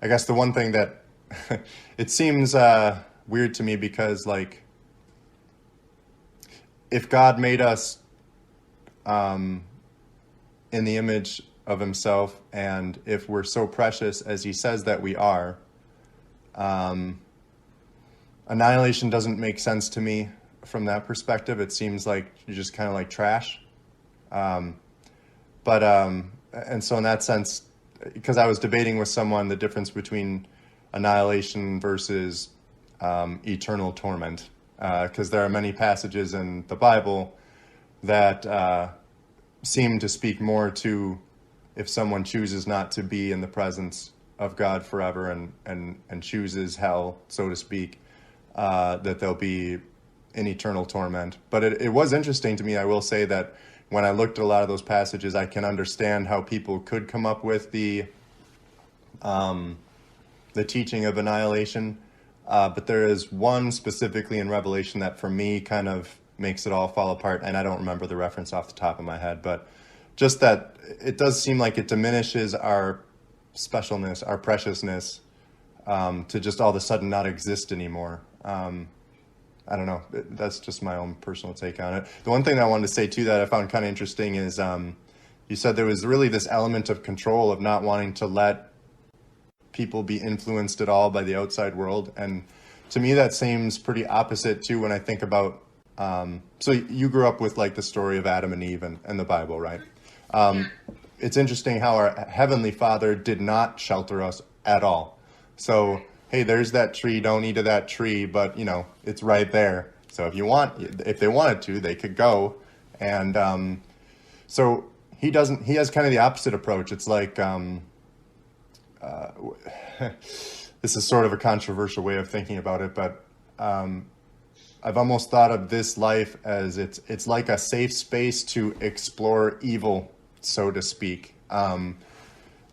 I guess the one thing that it seems weird to me because, like, if God made us in the image of Himself, and if we're so precious as He says that we are, annihilation doesn't make sense to me from that perspective. It seems like you're just kind of like trash. And so in that sense, because I was debating with someone the difference between annihilation versus eternal torment, because there are many passages in the Bible that seem to speak more to if someone chooses not to be in the presence of God forever and chooses hell, so to speak, that they'll be in eternal torment. But it was interesting to me, I will say, that when I looked at a lot of those passages, I can understand how people could come up with the teaching of annihilation. But there is one specifically in Revelation that for me kind of makes it all fall apart. And I don't remember the reference off the top of my head, but just that it does seem like it diminishes our specialness, our preciousness, to just all of a sudden not exist anymore. I don't know. That's just my own personal take on it. The one thing that I wanted to say too that I found kind of interesting is you said there was really this element of control, of not wanting to let people be influenced at all by the outside world. And to me, that seems pretty opposite too when I think about, so you grew up with like the story of Adam and Eve and the Bible, right? It's interesting how our Heavenly Father did not shelter us at all. So, hey, there's that tree, don't eat of that tree, but it's right there. So if they wanted to, they could go. And so he has kind of the opposite approach. It's like, this is sort of a controversial way of thinking about it, but I've almost thought of this life as it's like a safe space to explore evil, so to speak.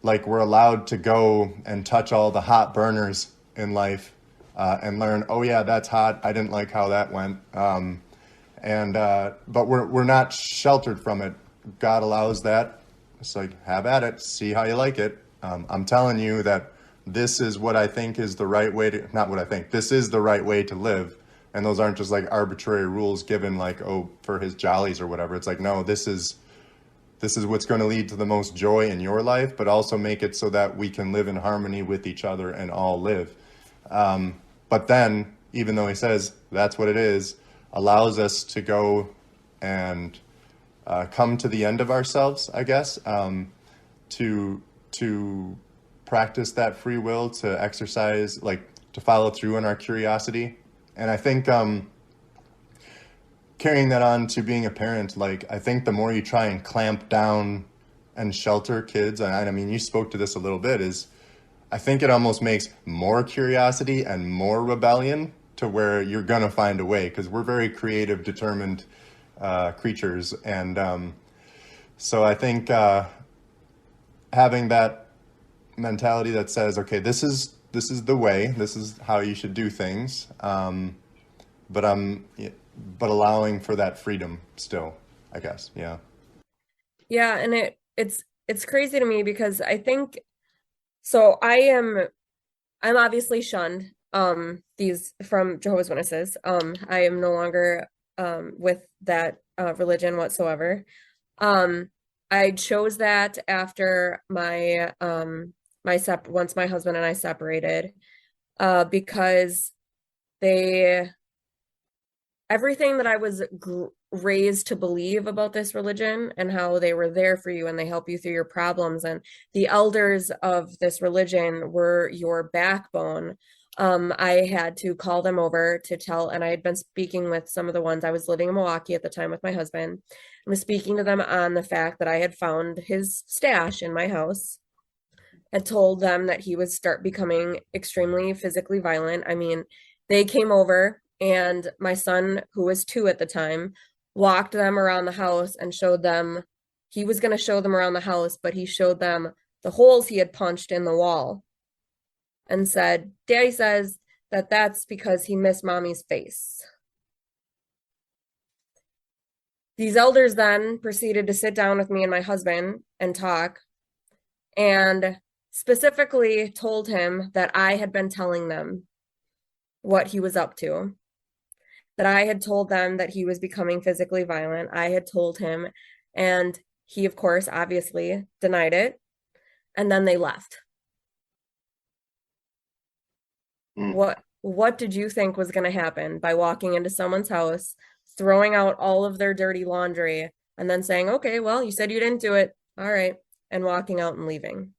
Like we're allowed to go and touch all the hot burners in life and learn, oh yeah, that's hot. I didn't like how that went. But we're not sheltered from it. God allows that. It's like, have at it. See how you like it. I'm telling you that this is what I think is the right way to, not what I think, this is the right way to live. And those aren't just like arbitrary rules given like, oh, for his jollies or whatever. It's like, no, this is what's going to lead to the most joy in your life, but also make it so that we can live in harmony with each other and all live. But then, even though he says that's what it is, allows us to go and come to the end of ourselves, I guess, to practice that free will, to exercise, like to follow through on our curiosity. And I think carrying that on to being a parent, like I think the more you try and clamp down and shelter kids, and I mean, you spoke to this a little bit, is I think it almost makes more curiosity and more rebellion to where you're going to find a way, because we're very creative, determined creatures. And so I think having that mentality that says, okay, this is the way, this is how you should do things, but allowing for that freedom still, I guess. Yeah. Yeah, and it's crazy to me because I think so I'm obviously shunned these from Jehovah's Witnesses. I am no longer with that religion whatsoever. I chose that after once my husband and I separated, because they everything that I was raised to believe about this religion and how they were there for you and they help you through your problems. And the elders of this religion were your backbone. I had to call them over to tell, and I had been speaking with some of the ones. I was living in Milwaukee at the time with my husband. I was speaking to them on the fact that I had found his stash in my house. Had told them that he would start becoming extremely physically violent. I mean, they came over, and my son, who was 2 at the time, walked them around the house and showed them, he was going to show them around the house, but he showed them the holes he had punched in the wall and said, Daddy says that that's because he missed mommy's face. These elders then proceeded to sit down with me and my husband and talk, and specifically told him that I had been telling them what he was up to, that I had told them that he was becoming physically violent. I had told him, and he, of course, obviously denied it. And then they left. What did you think was going to happen by walking into someone's house, throwing out all of their dirty laundry, and then saying, okay, well, you said you didn't do it. All right. And walking out and leaving.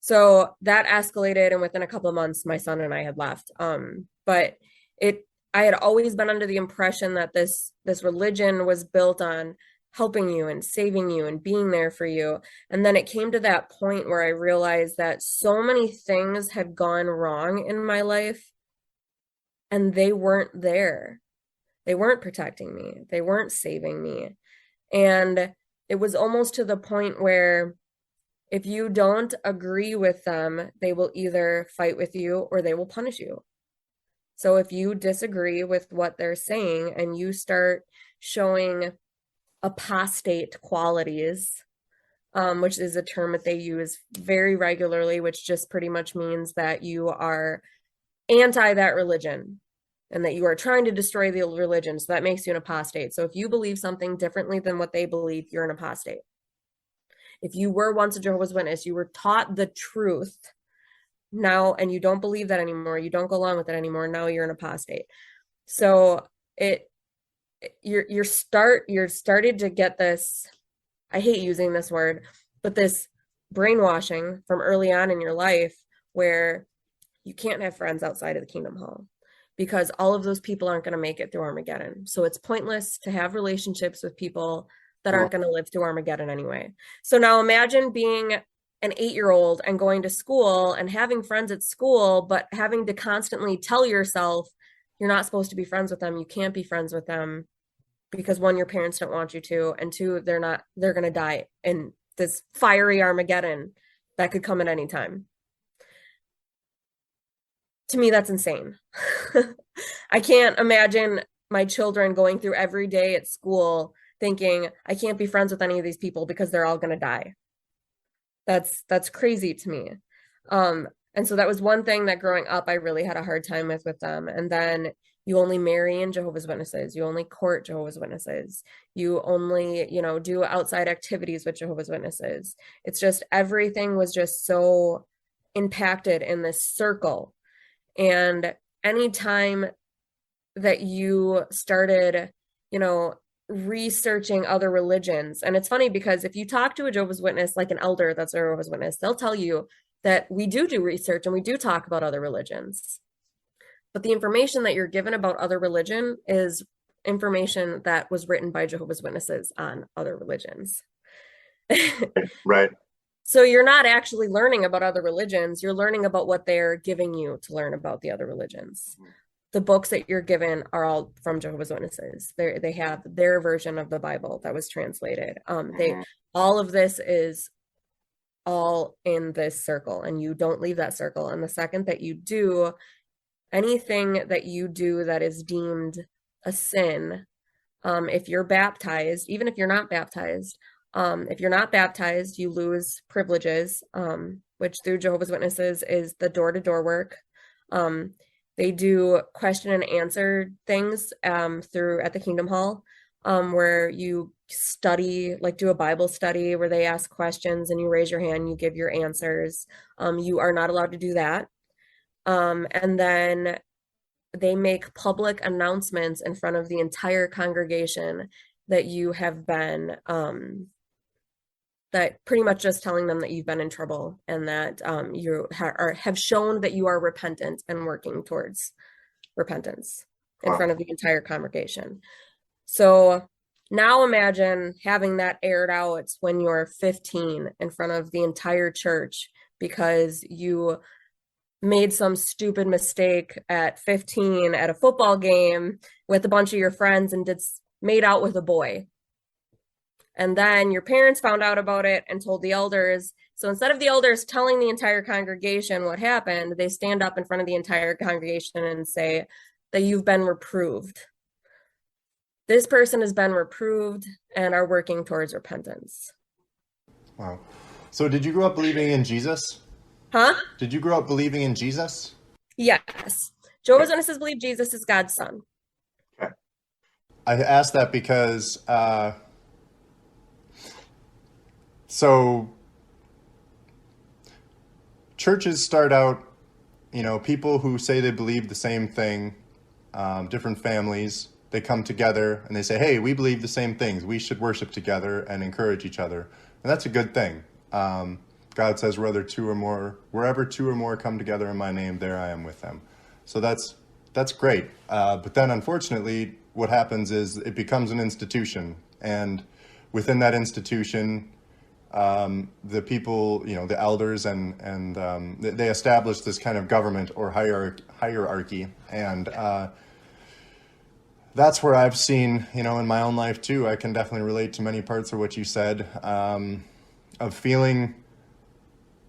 So that escalated, and within a couple of months, my son and I had left. But I had always been under the impression that this religion was built on helping you and saving you and being there for you. And then it came to that point where I realized that so many things had gone wrong in my life, and they weren't there. They weren't protecting me. They weren't saving me. And it was almost to the point where if you don't agree with them, they will either fight with you or they will punish you. So if you disagree with what they're saying and you start showing apostate qualities, which is a term that they use very regularly, which just pretty much means that you are anti that religion and that you are trying to destroy the religion. So that makes you an apostate. So if you believe something differently than what they believe, you're an apostate. If you were once a Jehovah's Witness, you were taught the truth now, and you don't believe that anymore, you don't go along with it anymore, now you're an apostate. So you're started to get this, I hate using this word, but this brainwashing from early on in your life where you can't have friends outside of the Kingdom Hall because all of those people aren't going to make it through Armageddon. So it's pointless to have relationships with people that aren't going to live through Armageddon anyway. So now imagine being an 8-year-old and going to school and having friends at school, but having to constantly tell yourself you're not supposed to be friends with them. You can't be friends with them because 1, your parents don't want you to, and 2, they're going to die in this fiery Armageddon that could come at any time. To me, that's insane. I can't imagine my children going through every day at school thinking I can't be friends with any of these people because they're all going to die. That's crazy to me. And so that was one thing that growing up I really had a hard time with them. And then you only marry in Jehovah's Witnesses, you only court Jehovah's Witnesses, you only, do outside activities with Jehovah's Witnesses. It's just everything was just so impacted in this circle. And anytime that you started, researching other religions. And it's funny because if you talk to a Jehovah's Witness, like an elder that's a Jehovah's Witness, they'll tell you that we do research and we do talk about other religions. But the information that you're given about other religion is information that was written by Jehovah's Witnesses on other religions. Right. So you're not actually learning about other religions. You're learning about what they're giving you to learn about the other religions. The books that you're given are all from Jehovah's Witnesses. They have their version of the Bible that was translated. All of this is all in this circle, and you don't leave that circle. And the second that you do, anything that you do that is deemed a sin, if you're baptized, even if you're not baptized, you lose privileges, which through Jehovah's Witnesses is the door-to-door work. They do question and answer things through at the Kingdom Hall, where you study, like do a Bible study where they ask questions and you raise your hand, you give your answers. You are not allowed to do that. And then they make public announcements in front of the entire congregation that you have been that pretty much just telling them that you've been in trouble and that have shown that you are repentant and working towards repentance in Wow. front of the entire congregation. So now imagine having that aired out when you're 15 in front of the entire church because you made some stupid mistake at 15 at a football game with a bunch of your friends and made out with a boy. And then your parents found out about it and told the elders. So instead of the elders telling the entire congregation what happened, they stand up in front of the entire congregation and say that you've been reproved. This person has been reproved and are working towards repentance. Wow. So did you grow up believing in Jesus? Huh? Did you grow up believing in Jesus? Yes. Jehovah's Witnesses believe Jesus is God's son. Okay. I asked that because so churches start out, people who say they believe the same thing, different families, they come together and they say, hey, we believe the same things. We should worship together and encourage each other. And that's a good thing. God says, wherever two or more come together in my name, there I am with them. So that's great. But then unfortunately, what happens is it becomes an institution. And within that institution, the people, the elders and they establish this kind of government or hierarchy. And that's where I've seen, in my own life too, I can definitely relate to many parts of what you said, of feeling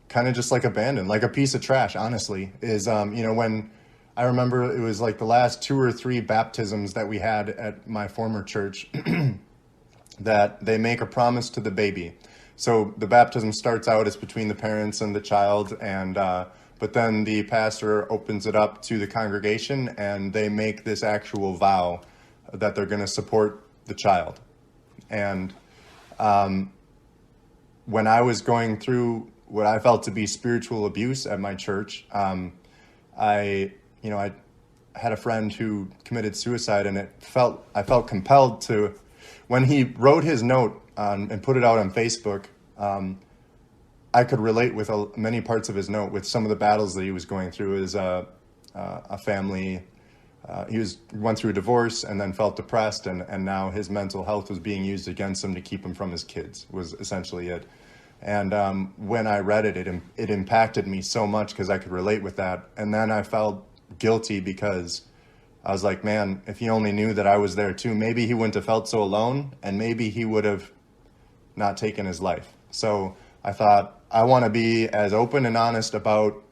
kind of just like abandoned, like a piece of trash, honestly, is, when I remember it was like the last 2 or 3 baptisms that we had at my former church that they make a promise to the baby. So the baptism starts out as between the parents and the child, and but then the pastor opens it up to the congregation and they make this actual vow that they're going to support the child. And when I was going through what I felt to be spiritual abuse at my church, I had a friend who committed suicide, and I felt compelled to, when he wrote his note and put it out on Facebook, I could relate with many parts of his note with some of the battles that he was going through as a family. He went through a divorce and then felt depressed, and now his mental health was being used against him to keep him from his kids, was essentially it. And when I read it, it impacted me so much because I could relate with that. And then I felt guilty because I was like, man, if he only knew that I was there too, maybe he wouldn't have felt so alone, and maybe he would have not taken his life. So I thought, I want to be as open and honest about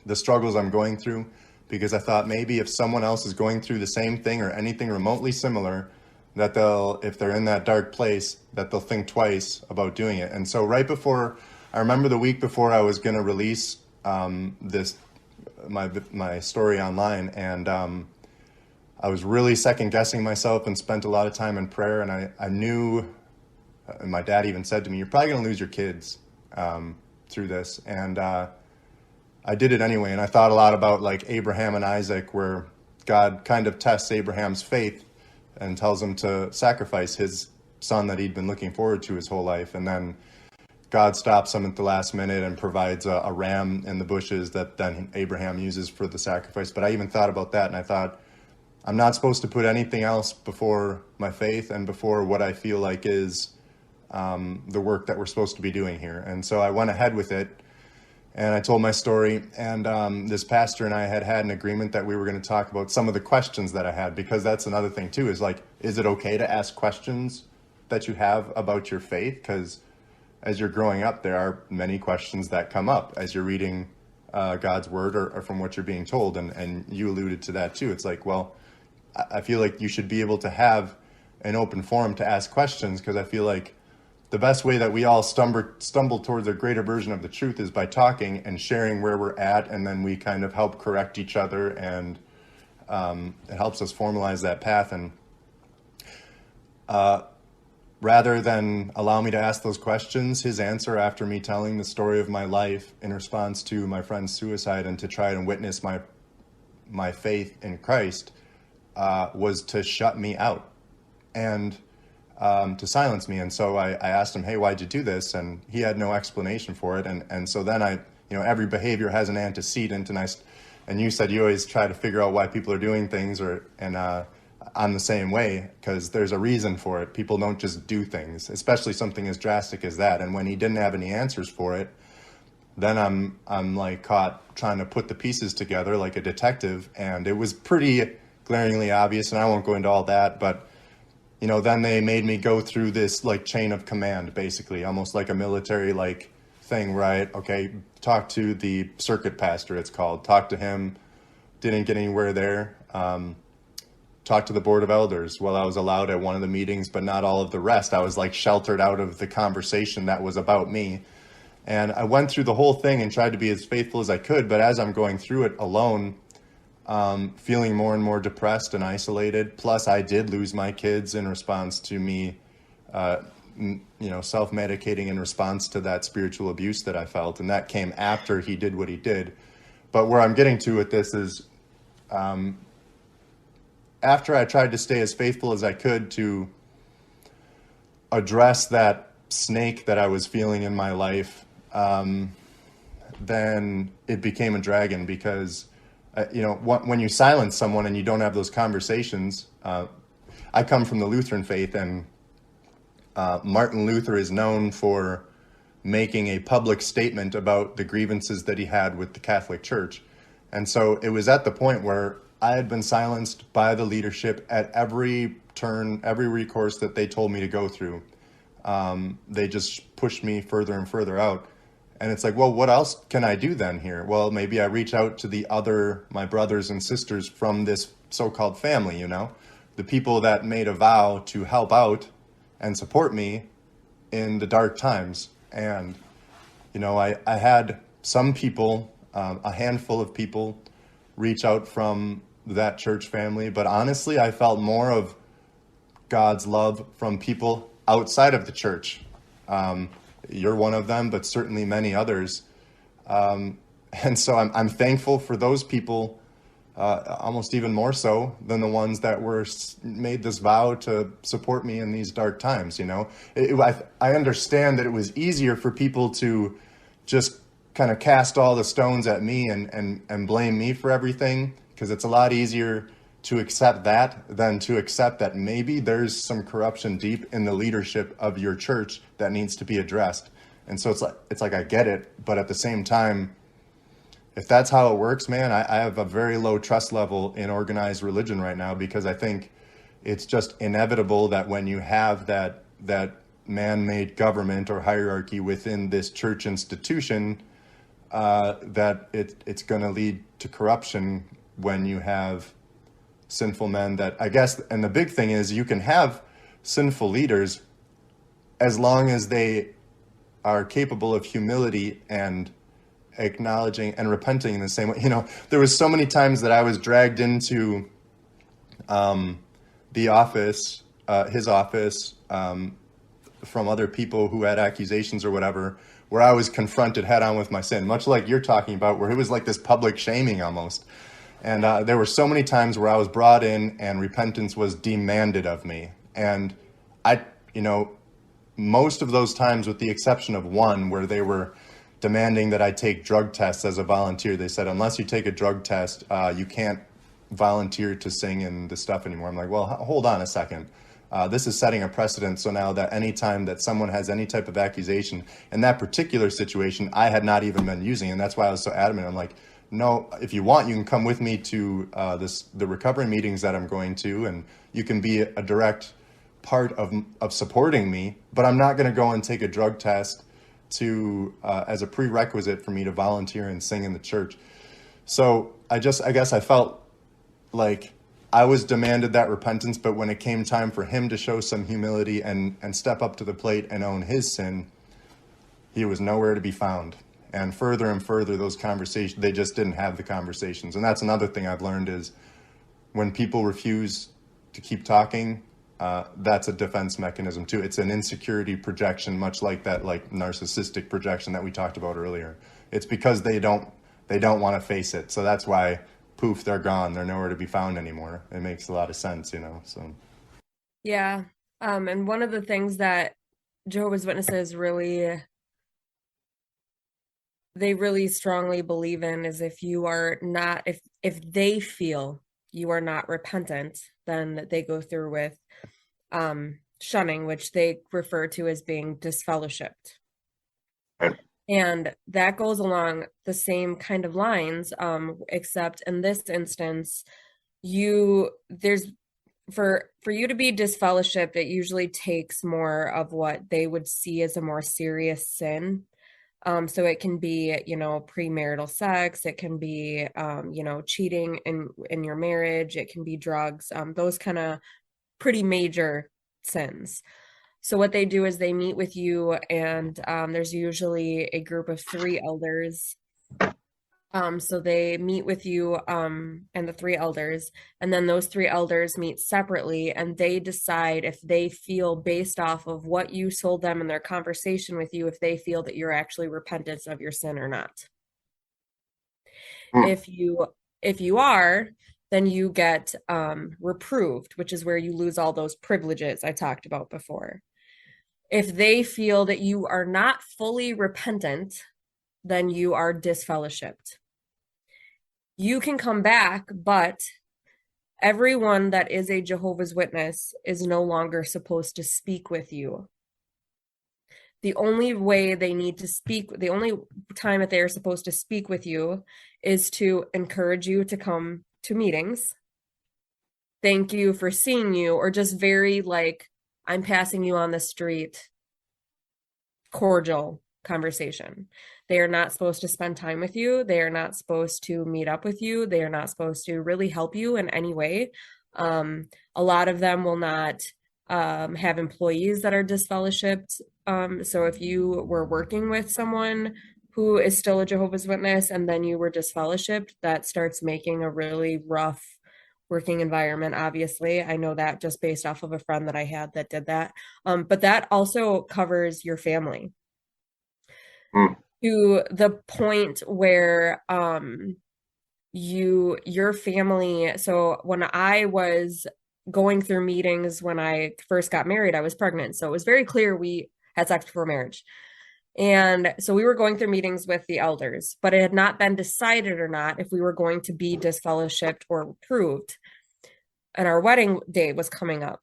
the struggles I'm going through, because I thought maybe if someone else is going through the same thing or anything remotely similar, that if they're in that dark place, that they'll think twice about doing it. And so I remember the week before I was going to release my story online, and I was really second guessing myself and spent a lot of time in prayer. And I knew, and my dad even said to me, you're probably going to lose your kids through this. And I did it anyway. And I thought a lot about like Abraham and Isaac, where God kind of tests Abraham's faith and tells him to sacrifice his son that he'd been looking forward to his whole life. And then God stops him at the last minute and provides a ram in the bushes that then Abraham uses for the sacrifice. But I even thought about that, and I thought, I'm not supposed to put anything else before my faith and before what I feel like is the work that we're supposed to be doing here. And so I went ahead with it, and I told my story, and this pastor and I had an agreement that we were going to talk about some of the questions that I had, because that's another thing too, is like, is it okay to ask questions that you have about your faith? Because as you're growing up, there are many questions that come up as you're reading God's word or from what you're being told. And you alluded to that too. It's like, well, I feel like you should be able to have an open forum to ask questions, because I feel like the best way that we all stumble towards a greater version of the truth is by talking and sharing where we're at, and then we kind of help correct each other, and it helps us formalize that path. And rather than allow me to ask those questions, his answer after me telling the story of my life in response to my friend's suicide and to try and witness my faith in Christ was to shut me out and to silence me. And so I asked him, hey, why'd you do this? And he had no explanation for it. And so then every behavior has an antecedent. And you said you always try to figure out why people are doing things, I'm the same way, because there's a reason for it. People don't just do things, especially something as drastic as that. And when he didn't have any answers for it, then I'm like caught trying to put the pieces together like a detective. And it was pretty glaringly obvious, and I won't go into all that, but then they made me go through this like chain of command, basically, almost like a military like thing, right? Okay, talk to the circuit pastor, it's called. Talk to him. Didn't get anywhere there. Talk to the board of elders. Well, I was allowed at one of the meetings, but not all of the rest. I was like sheltered out of the conversation that was about me. And I went through the whole thing and tried to be as faithful as I could. But as I'm going through it alone, feeling more and more depressed and isolated. Plus, I did lose my kids in response to me, self-medicating in response to that spiritual abuse that I felt. And that came after he did what he did. But where I'm getting to with this is, after I tried to stay as faithful as I could to address that snake that I was feeling in my life, then it became a dragon because, when you silence someone and you don't have those conversations, I come from the Lutheran faith, and Martin Luther is known for making a public statement about the grievances that he had with the Catholic Church. And so it was at the point where I had been silenced by the leadership at every turn, every recourse that they told me to go through. They just pushed me further and further out. And it's like, well, what else can I do then here? Well, maybe I reach out to my brothers and sisters from this so-called family, the people that made a vow to help out and support me in the dark times. And, I had some people, a handful of people reach out from that church family, but honestly, I felt more of God's love from people outside of the church. You're one of them, but certainly many others. And so I'm thankful for those people, almost even more so than the ones that made this vow to support me in these dark times. I understand that it was easier for people to just kind of cast all the stones at me and blame me for everything, because it's a lot easier to accept that than to accept that maybe there's some corruption deep in the leadership of your church that needs to be addressed. And so it's like I get it, but at the same time, if that's how it works, man, I have a very low trust level in organized religion right now, because I think it's just inevitable that when you have that man-made government or hierarchy within this church institution, that it's going to lead to corruption when you have sinful men that, I guess, and the big thing is you can have sinful leaders as long as they are capable of humility and acknowledging and repenting in the same way. There was so many times that I was dragged into the office, his office, from other people who had accusations or whatever, where I was confronted head on with my sin, much like you're talking about, where it was like this public shaming almost. And there were so many times where I was brought in and repentance was demanded of me. And most of those times, with the exception of one where they were demanding that I take drug tests as a volunteer, they said, unless you take a drug test, you can't volunteer to sing in the stuff anymore. I'm like, well, hold on a second. This is setting a precedent. So now that any time that someone has any type of accusation, in that particular situation, I had not even been using. And that's why I was so adamant. I'm like, no, if you want, you can come with me to the recovery meetings that I'm going to, and you can be a direct part of supporting me, but I'm not going to go and take a drug test as a prerequisite for me to volunteer and sing in the church. So I guess I felt like I was demanded that repentance, but when it came time for him to show some humility and step up to the plate and own his sin, he was nowhere to be found. And further, those conversations, they just didn't have the conversations. And that's another thing I've learned is when people refuse to keep talking, that's a defense mechanism too. It's an insecurity projection, much like that narcissistic projection that we talked about earlier. It's because they don't want to face it. So that's why poof, they're gone. They're nowhere to be found anymore. It makes a lot of sense, so. Yeah. And one of the things that Jehovah's Witnesses they really strongly believe in is if you are not, if they feel you are not repentant, then they go through with shunning, which they refer to as being disfellowshipped. Right. And that goes along the same kind of lines, except in this instance, there's for you to be disfellowshipped, it usually takes more of what they would see as a more serious sin. So it can be, premarital sex, it can be, cheating in your marriage, it can be drugs, those kind of pretty major sins. So what they do is they meet with you, and there's usually a group of 3 elders. So they meet with you and the 3 elders, and then those 3 elders meet separately, and they decide if they feel, based off of what you told them in their conversation with you, if they feel that you're actually repentant of your sin or not. Hmm. If you are, then you get reproved, which is where you lose all those privileges I talked about before. If they feel that you are not fully repentant, then you are disfellowshipped. You can come back, but everyone that is a Jehovah's Witness is no longer supposed to speak with you. The only way they need to speak, the only time that they are supposed to speak with you is to encourage you to come to meetings. Thank you for seeing you, or just very like, I'm passing you on the street, cordial conversation. They are not supposed to spend time with you. They are not supposed to meet up with you. They are not supposed to really help you in any way. A lot of them will not have employees that are disfellowshipped. So if you were working with someone who is still a Jehovah's Witness and then you were disfellowshipped, that starts making a really rough working environment. Obviously, I know that just based off of a friend that I had that did that. But that also covers your family. Hmm. To the point where your family, so when I was going through meetings when I first got married, I was pregnant, so it was very clear we had sex before marriage. And so we were going through meetings with the elders, but it had not been decided or not if we were going to be disfellowshipped or reproved. And our wedding day was coming up.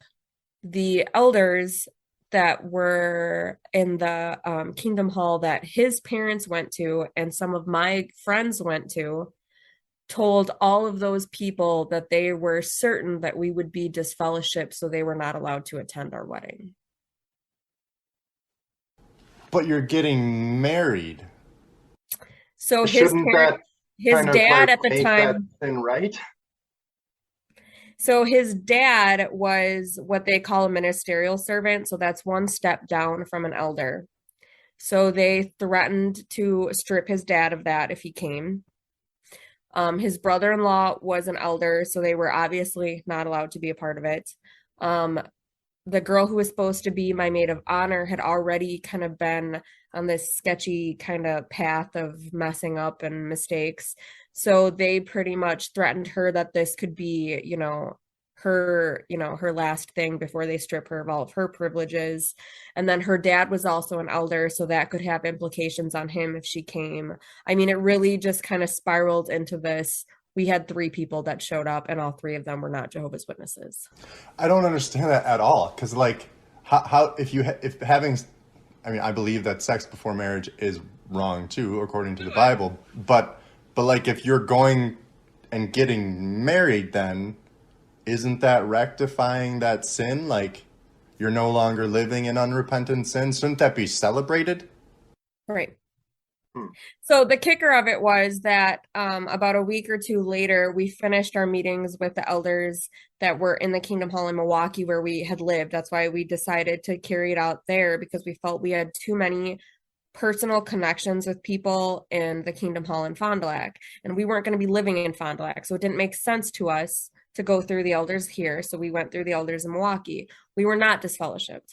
The elders that were in the Kingdom Hall that his parents went to and some of my friends went to told all of those people that they were certain that we would be disfellowshipped, so they were not allowed to attend our wedding. But you're getting married. So Shouldn't that his kind of dad like at the make that time, thing right? so his dad was what they call a ministerial servant. So that's one step down from an elder. So they threatened to strip his dad of that if he came. His brother-in-law was an elder, so they were obviously not allowed to be a part of it. The girl who was supposed to be my maid of honor had already kind of been on this sketchy kind of path of messing up and mistakes. So they pretty much threatened her that this could be, her last thing before they strip her of all of her privileges. And then her dad was also an elder, so that could have implications on him if she came. I mean, it really just kind of spiraled into this. We had 3 people that showed up, and all 3 of them were not Jehovah's Witnesses. I don't understand that at all. Because like, how if having, I mean, I believe that sex before marriage is wrong too, according to the Bible. But like, if you're going and getting married, then isn't that rectifying that sin? Like, you're no longer living in unrepentant sin. Shouldn't that be celebrated? Right. Hmm. So the kicker of it was that about a week or 2 later, we finished our meetings with the elders that were in the Kingdom Hall in Milwaukee where we had lived. That's why we decided to carry it out there, because we felt we had too many personal connections with people in the Kingdom Hall in Fond du Lac, and we weren't going to be living in Fond du Lac, so it didn't make sense to us to go through the elders here. So we went through the elders in Milwaukee. We were not disfellowshipped.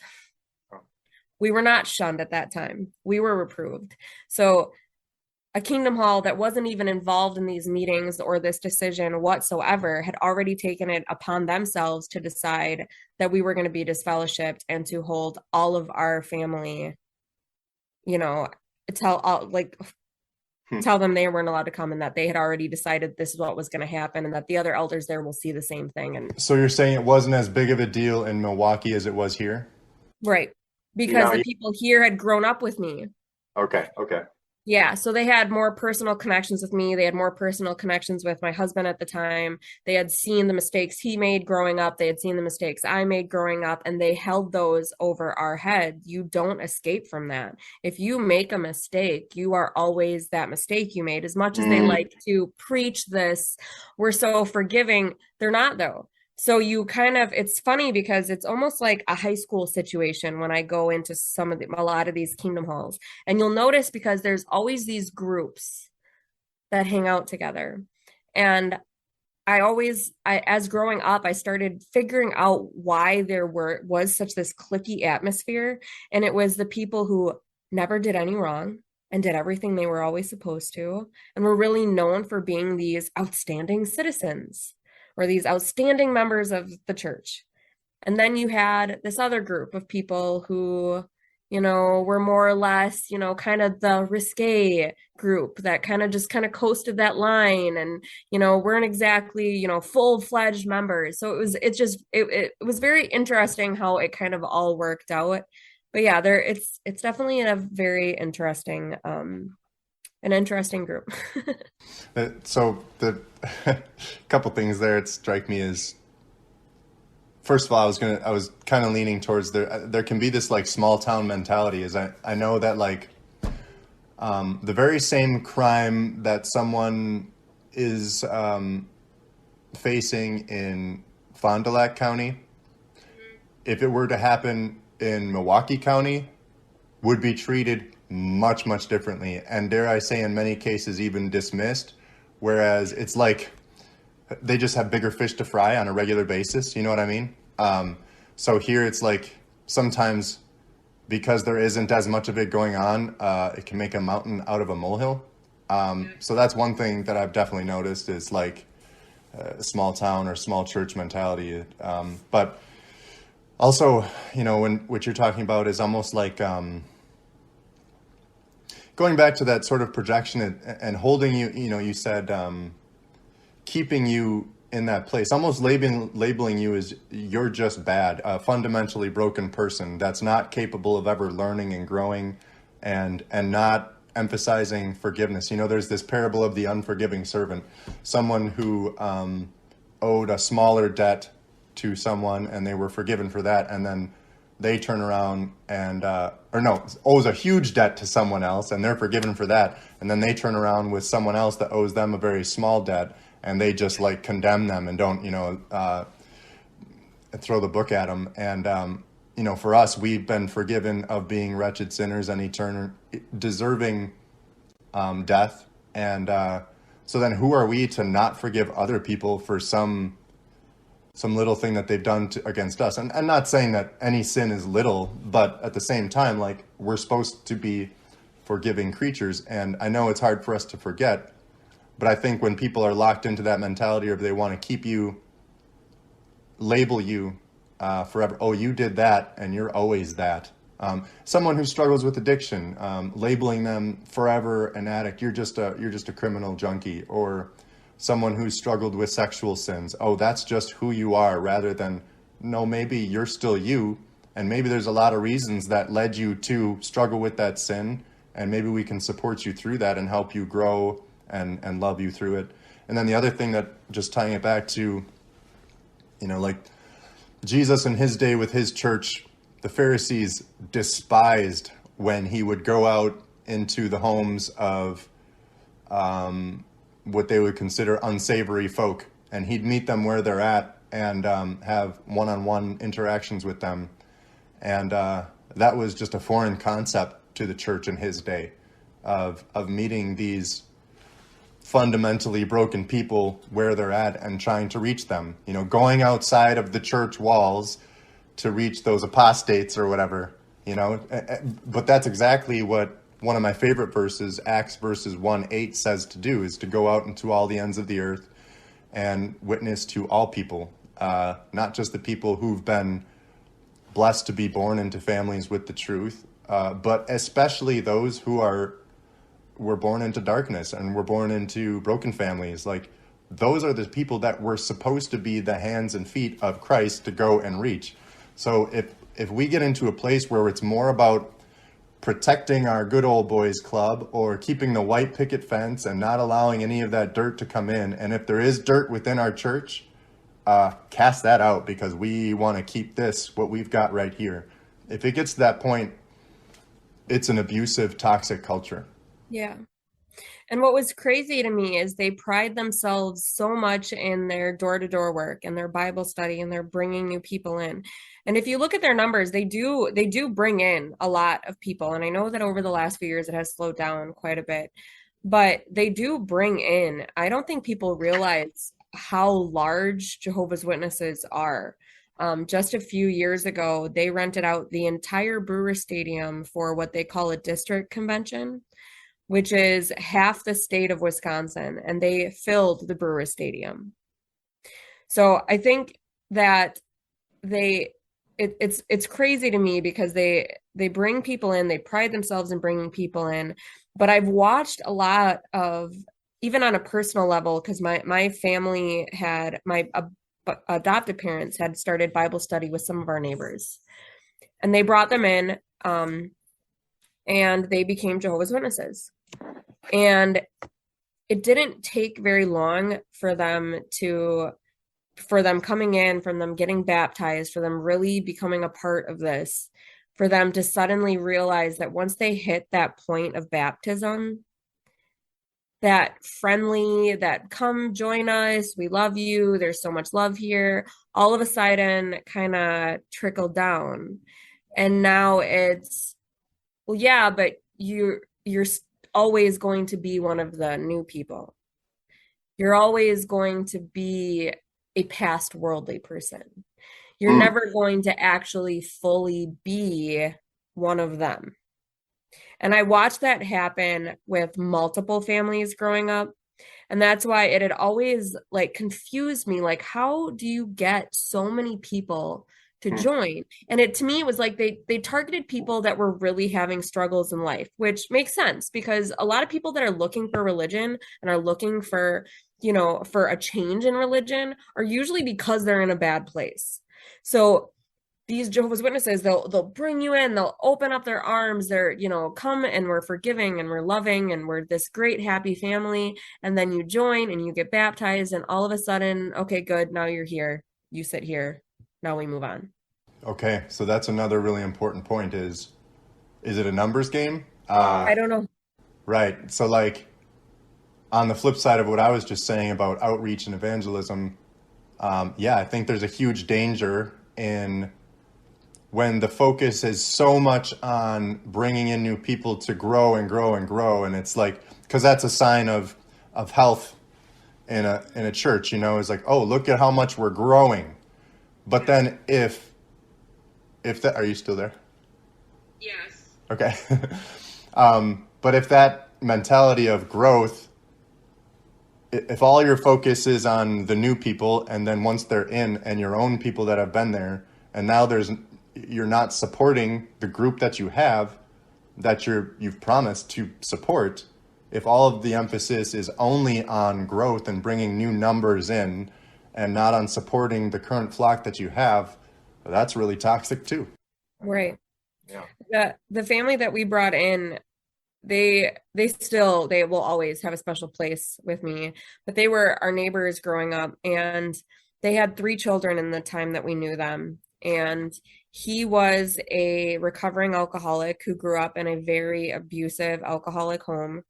We were not shunned at that time. We were reproved. So a kingdom hall that wasn't even involved in these meetings or this decision whatsoever had already taken it upon themselves to decide that we were going to be disfellowshipped and to hold all of our family, you know, tell all like Hmm. tell them they weren't allowed to come and that they had already decided this is what was going to happen and that the other elders there will see the same thing. And So you're saying it wasn't as big of a deal in Milwaukee as it was here? right, because No, the people here had grown up with me. okay, okay. Yeah, so they had more personal connections with me. They had more personal connections with my husband at the time. They had seen the mistakes he made growing up. They had seen the mistakes I made growing up, and they held those over our head. You don't escape from that. If you make a mistake, you are always that mistake you made. As much as they Mm, like to preach this, we're so forgiving, they're not though. So you kind of, it's funny because it's almost like a high school situation when I go into a lot of these kingdom halls. And you'll notice because there's always these groups that hang out together. And as growing up, I started figuring out why was such this cliquey atmosphere. And it was the people who never did any wrong and did everything they were always supposed to, and were really known for being these outstanding citizens or these outstanding members of the church. And then you had this other group of people who, were more or less, kind of the risque group that kind of coasted that line and, weren't exactly, full-fledged members. So it was very interesting how it kind of all worked out. But yeah, it's definitely an interesting group. So the couple things there it strike me as, first of all, I was kind of leaning towards there can be this like small town mentality. Is I know that like the very same crime that someone is facing in Fond du Lac County, if it were to happen in Milwaukee County, would be treated much, much differently. And dare I say, in many cases, even dismissed. Whereas it's like they just have bigger fish to fry on a regular basis. You know what I mean? So here it's like sometimes because there isn't as much of it going on, it can make a mountain out of a molehill. So that's one thing that I've definitely noticed is like a small town or small church mentality. But also, when what you're talking about is almost like going back to that sort of projection and holding you, you said keeping you in that place, almost labeling you as you're just bad, a fundamentally broken person that's not capable of ever learning and growing and not emphasizing forgiveness. There's this parable of the unforgiving servant, someone who owed a smaller debt to someone and they were forgiven for that, and then they turn around and owes a huge debt to someone else and they're forgiven for that, and then they turn around with someone else that owes them a very small debt and they just like condemn them and don't throw the book at them. And for us, we've been forgiven of being wretched sinners and deserving death. And so then who are we to not forgive other people for some little thing that they've done against us? And I'm not saying that any sin is little, but at the same time, like, we're supposed to be forgiving creatures. And I know it's hard for us to forget, but I think when people are locked into that mentality, or they want to keep you, label you forever, oh, you did that and you're always that. Someone who struggles with addiction, labeling them forever an addict, you're just a criminal junkie. Or someone who's struggled with sexual sins, oh, that's just who you are, rather than, no, maybe you're still you, and maybe there's a lot of reasons that led you to struggle with that sin, and maybe we can support you through that and help you grow and love you through it. And then the other thing, that just tying it back to, like Jesus in his day with his church, the Pharisees despised when he would go out into the homes of what they would consider unsavory folk, and he'd meet them where they're at and have one-on-one interactions with them. And that was just a foreign concept to the church in his day, of meeting these fundamentally broken people where they're at and trying to reach them, going outside of the church walls to reach those apostates or whatever, but that's exactly what one of my favorite verses, Acts verses 1:8 says to do is to go out into all the ends of the earth and witness to all people, not just the people who've been blessed to be born into families with the truth, but especially those who were born into darkness and were born into broken families. Like, those are the people that were supposed to be the hands and feet of Christ to go and reach. So if we get into a place where it's more about protecting our good old boys club or keeping the white picket fence and not allowing any of that dirt to come in, and if there is dirt within our church, cast that out, because we want to keep this, what we've got right here. If it gets to that point, it's an abusive, toxic culture. Yeah. And what was crazy to me is they pride themselves so much in their door-to-door work and their Bible study, and they're bringing new people in. And if you look at their numbers, they do bring in a lot of people. And I know that over the last few years it has slowed down quite a bit, but they do bring in. I don't think people realize how large Jehovah's Witnesses are. Just a few years ago, they rented out the entire Brewer Stadium for what they call a district convention, which is half the state of Wisconsin, and they filled the Brewer Stadium. So I think that it's crazy to me because they bring people in, they pride themselves in bringing people in. But I've watched a lot of, even on a personal level, because my family had, my adopted parents had started Bible study with some of our neighbors, and they brought them in, and they became Jehovah's Witnesses. And it didn't take very long for them coming in, from them getting baptized, for them really becoming a part of this, for them to suddenly realize that once they hit that point of baptism, that friendly, that come join us, we love you, there's so much love here, all of a sudden kind of trickled down. And now it's, well, yeah, but you're always going to be one of the new people. You're always going to be a past worldly person. You're never going to actually fully be one of them. And I watched that happen with multiple families growing up. And that's why it had always like confused me. Like, how do you get so many people to join? And to me, it was like they targeted people that were really having struggles in life, which makes sense, because a lot of people that are looking for religion and are looking for, for a change in religion are usually because they're in a bad place. So these Jehovah's Witnesses, they'll bring you in, they'll open up their arms, they're, come and we're forgiving and we're loving and we're this great happy family. And then you join and you get baptized, and all of a sudden, okay, good, now you're here, you sit here, now we move on. Okay, so that's another really important point is it a numbers game? I don't know. Right. So, like, on the flip side of what I was just saying about outreach and evangelism, yeah, I think there's a huge danger in when the focus is so much on bringing in new people to grow and grow and grow. And it's like, because that's a sign of health in a church, is like, oh, look at how much we're growing. But then if that, are you still there? Yes. Okay. But if that mentality of growth, if all your focus is on the new people, and then once they're in and your own people that have been there, and now you're not supporting the group that you have, that you've promised to support, if all of the emphasis is only on growth and bringing new numbers in and not on supporting the current flock that you have, that's really toxic too. Right. Yeah. The family that we brought in, they will always have a special place with me, but they were our neighbors growing up, and they had 3 children in the time that we knew them. And he was a recovering alcoholic who grew up in a very abusive alcoholic home.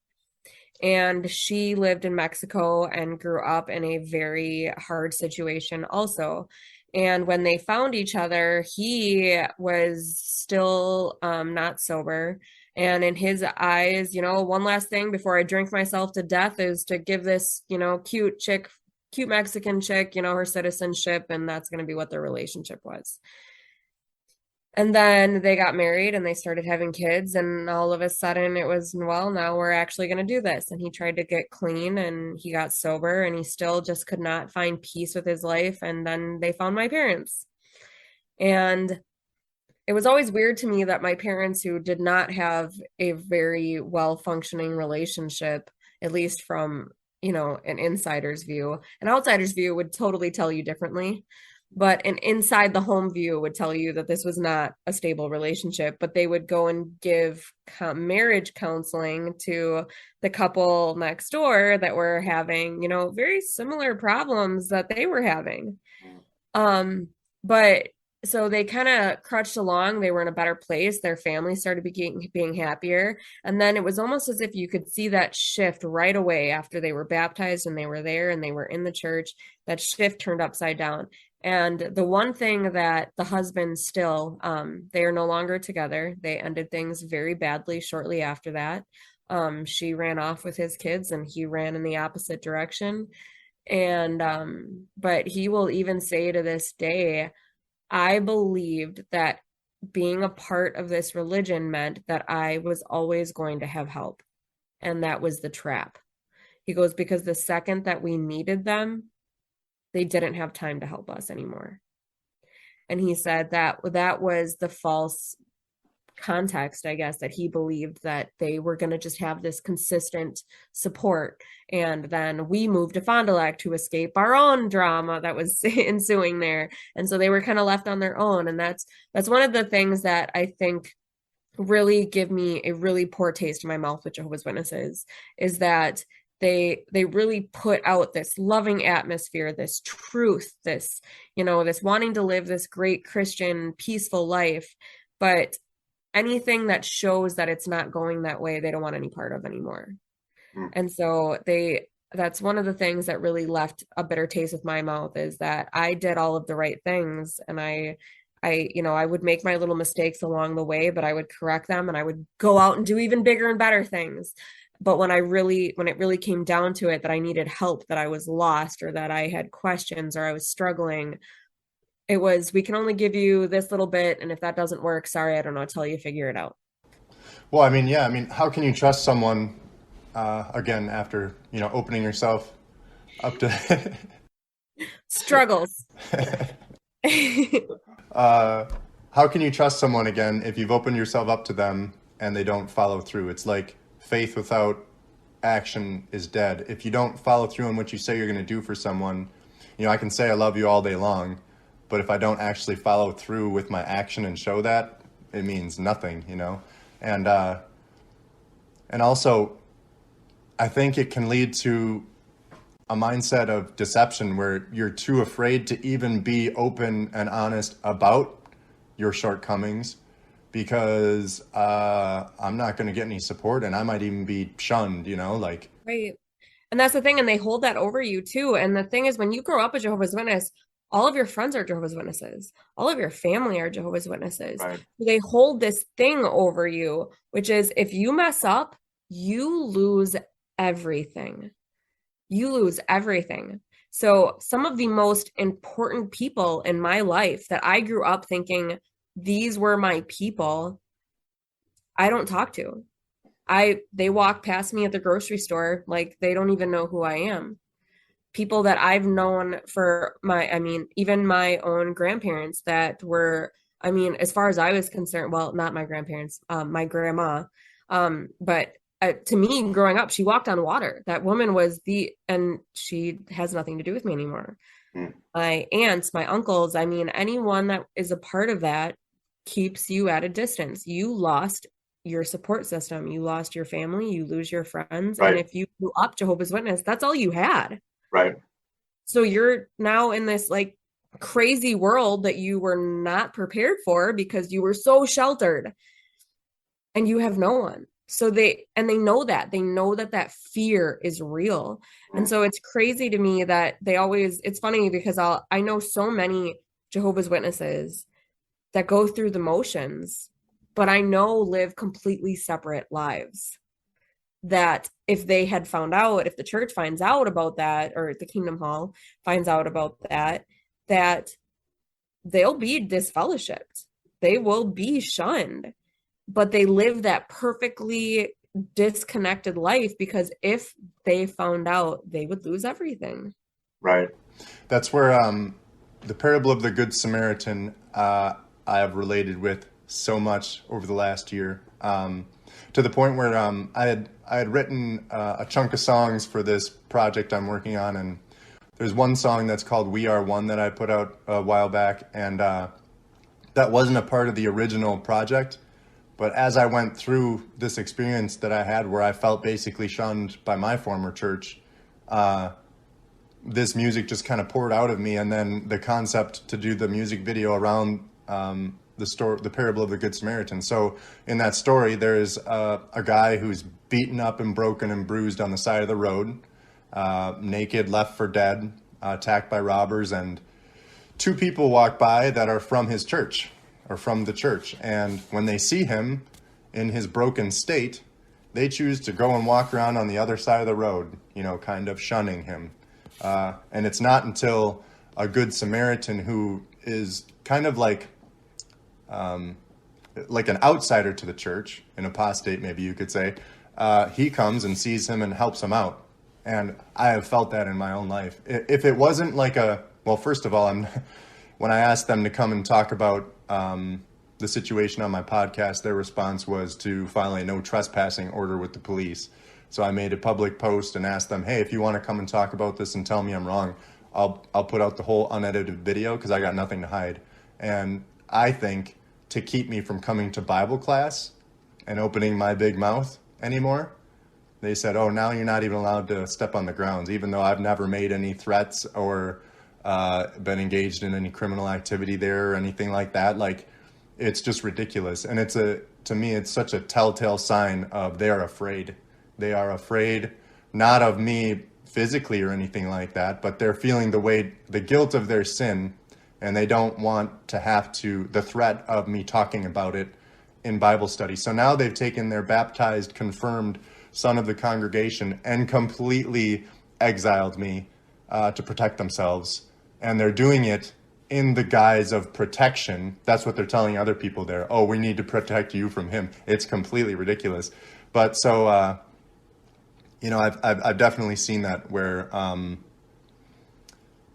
And she lived in Mexico and grew up in a very hard situation also. And when they found each other, he was still not sober. And in his eyes, one last thing before I drink myself to death is to give this, cute Mexican chick, her citizenship, and that's going to be what their relationship was. And then they got married and they started having kids, and all of a sudden it was, well, now we're actually going to do this. And he tried to get clean and he got sober and he still just could not find peace with his life. And then they found my parents. And it was always weird to me that my parents, who did not have a very well functioning relationship, at least from, an insider's view, an outsider's view would totally tell you differently. But an inside the home view would tell you that this was not a stable relationship. But they would go and give marriage counseling to the couple next door that were having, very similar problems that they were having. But so they kind of crutched along. They were in a better place. Their family started being happier. And then it was almost as if you could see that shift right away after they were baptized and they were there and they were in the church. That shift turned upside down. And the one thing that the husband still, they are no longer together. They ended things very badly shortly after that. She ran off with his kids and he ran in the opposite direction. And, but he will even say to this day, I believed that being a part of this religion meant that I was always going to have help. And that was the trap. He goes, because the second that we needed them, they didn't have time to help us anymore. And he said that that was the false context, I guess, that he believed that they were going to just have this consistent support. And then we moved to Fond du Lac to escape our own drama that was ensuing there. And so they were kind of left on their own. And that's one of the things that I think really give me a really poor taste in my mouth with Jehovah's Witnesses, is that they really put out this loving atmosphere, this truth, this, this wanting to live this great Christian, peaceful life. But anything that shows that it's not going that way, they don't want any part of anymore. And so that's one of the things that really left a bitter taste with my mouth, is that I did all of the right things. And I would make my little mistakes along the way, but I would correct them and I would go out and do even bigger and better things. But when it really came down to it, that I needed help, that I was lost, or that I had questions, or I was struggling, it was, we can only give you this little bit. And if that doesn't work, sorry, I don't know, until you figure it out. Well, I mean, yeah, how can you trust someone, again, after, opening yourself up to struggles? How can you trust someone again if you've opened yourself up to them and they don't follow through? It's like faith without action is dead. If you don't follow through on what you say you're going to do for someone, I can say I love you all day long, but if I don't actually follow through with my action and show that, it means nothing, And also, I think it can lead to a mindset of deception where you're too afraid to even be open and honest about your shortcomings, because I'm not going to get any support and I might even be shunned, Right. And that's the thing. And they hold that over you too. And the thing is, when you grow up a Jehovah's Witness, all of your friends are Jehovah's Witnesses. All of your family are Jehovah's Witnesses. Right. They hold this thing over you, which is, if you mess up, you lose everything. You lose everything. So some of the most important people in my life that I grew up thinking these were my people, I don't talk to. They walk past me at the grocery store like they don't even know who I am. People that I've known for even my own grandparents that were, as far as I was concerned, well, not my grandparents, my grandma, but to me, growing up, she walked on water. That woman was and she has nothing to do with me anymore. My aunts, my uncles, anyone that is a part of that keeps you at a distance. You lost your support system. You lost your family. You lose your friends. Right. And if you grew up Jehovah's Witness, that's all you had. Right. So you're now in this like crazy world that you were not prepared for because you were so sheltered and you have no one. So they know that fear is real. And so it's crazy to me that it's funny because I know so many Jehovah's Witnesses that go through the motions, but I know live completely separate lives. That if they had found out, if the church finds out about that, or the Kingdom Hall finds out about that they'll be disfellowshipped. they will be shunned, but they live that perfectly disconnected life because if they found out, they would lose everything. Right. That's where the parable of the Good Samaritan I have related with so much over the last year, to the point where I had written a chunk of songs for this project I'm working on, and there's one song that's called "We Are One" that I put out a while back, and that wasn't a part of the original project. But as I went through this experience that I had, where I felt basically shunned by my former church, this music just kind of poured out of me, and then the concept to do the music video around the parable of the Good Samaritan. So in that story, there's a guy who's beaten up and broken and bruised on the side of the road, naked, left for dead, attacked by robbers, and two people walk by that are from his church, or from the church, and when they see him in his broken state, they choose to go and walk around on the other side of the road, kind of shunning him. And it's not until a Good Samaritan, who is kind of like an outsider to the church, an apostate, maybe you could say, he comes and sees him and helps him out. And I have felt that in my own life. If it wasn't well, first of all, when I asked them to come and talk about the situation on my podcast, their response was to file a no trespassing order with the police. So I made a public post and asked them, hey, if you want to come and talk about this and tell me I'm wrong, I'll put out the whole unedited video because I got nothing to hide. And I think to keep me from coming to Bible class and opening my big mouth anymore, they said, oh, now you're not even allowed to step on the grounds, even though I've never made any threats or been engaged in any criminal activity there or anything like that. Like, it's just ridiculous. And to me, it's such a telltale sign of they're afraid. They are afraid, not of me physically or anything like that, but they're feeling the guilt of their sin, and they don't want to have the threat of me talking about it in Bible study. So now they've taken their baptized, confirmed son of the congregation and completely exiled me to protect themselves. And they're doing it in the guise of protection. That's what they're telling other people there. Oh, we need to protect you from him. It's completely ridiculous. But so, I've definitely seen that where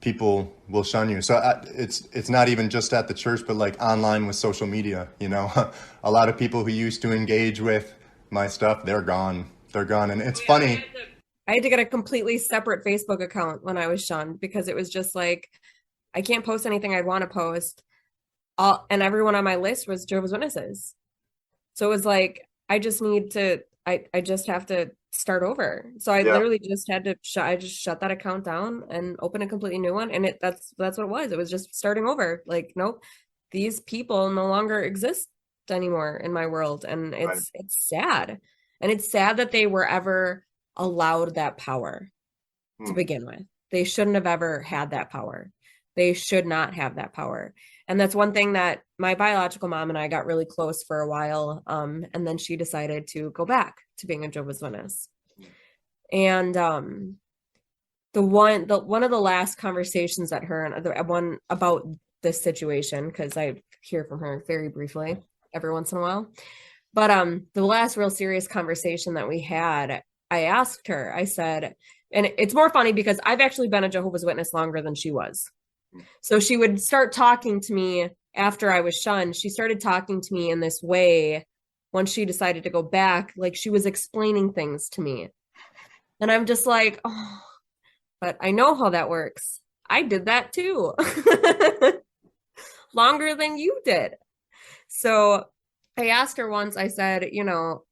people will shun you. So it's not even just at the church, but like online with social media. A lot of people who used to engage with my stuff, they're gone. They're gone, and it's funny. I had to get a completely separate Facebook account when I was shunned because it was just like, I can't post anything I'd want to post. And everyone on my list was Jehovah's Witnesses. So it was like, I just have to start over. So I literally just had to shut that account down and open a completely new one. And that's what it was. It was just starting over. Like, nope, these people no longer exist anymore in my world. And it's sad. And it's sad that they were ever allowed that power to begin with. They shouldn't have ever had that power. They should not have that power. And that's one thing that my biological mom and I got really close for a while. And then she decided to go back to being a Jehovah's Witness. And one of the last conversations that her and one about this situation, because I hear from her very briefly every once in a while. But the last real serious conversation that we had, I asked her, I said, and it's more funny because I've actually been a Jehovah's Witness longer than she was. So she would start talking to me after I was shunned. She started talking to me in this way once she decided to go back, like she was explaining things to me. And I'm just like, oh, but I know how that works. I did that too. Longer than you did. So I asked her once, I said,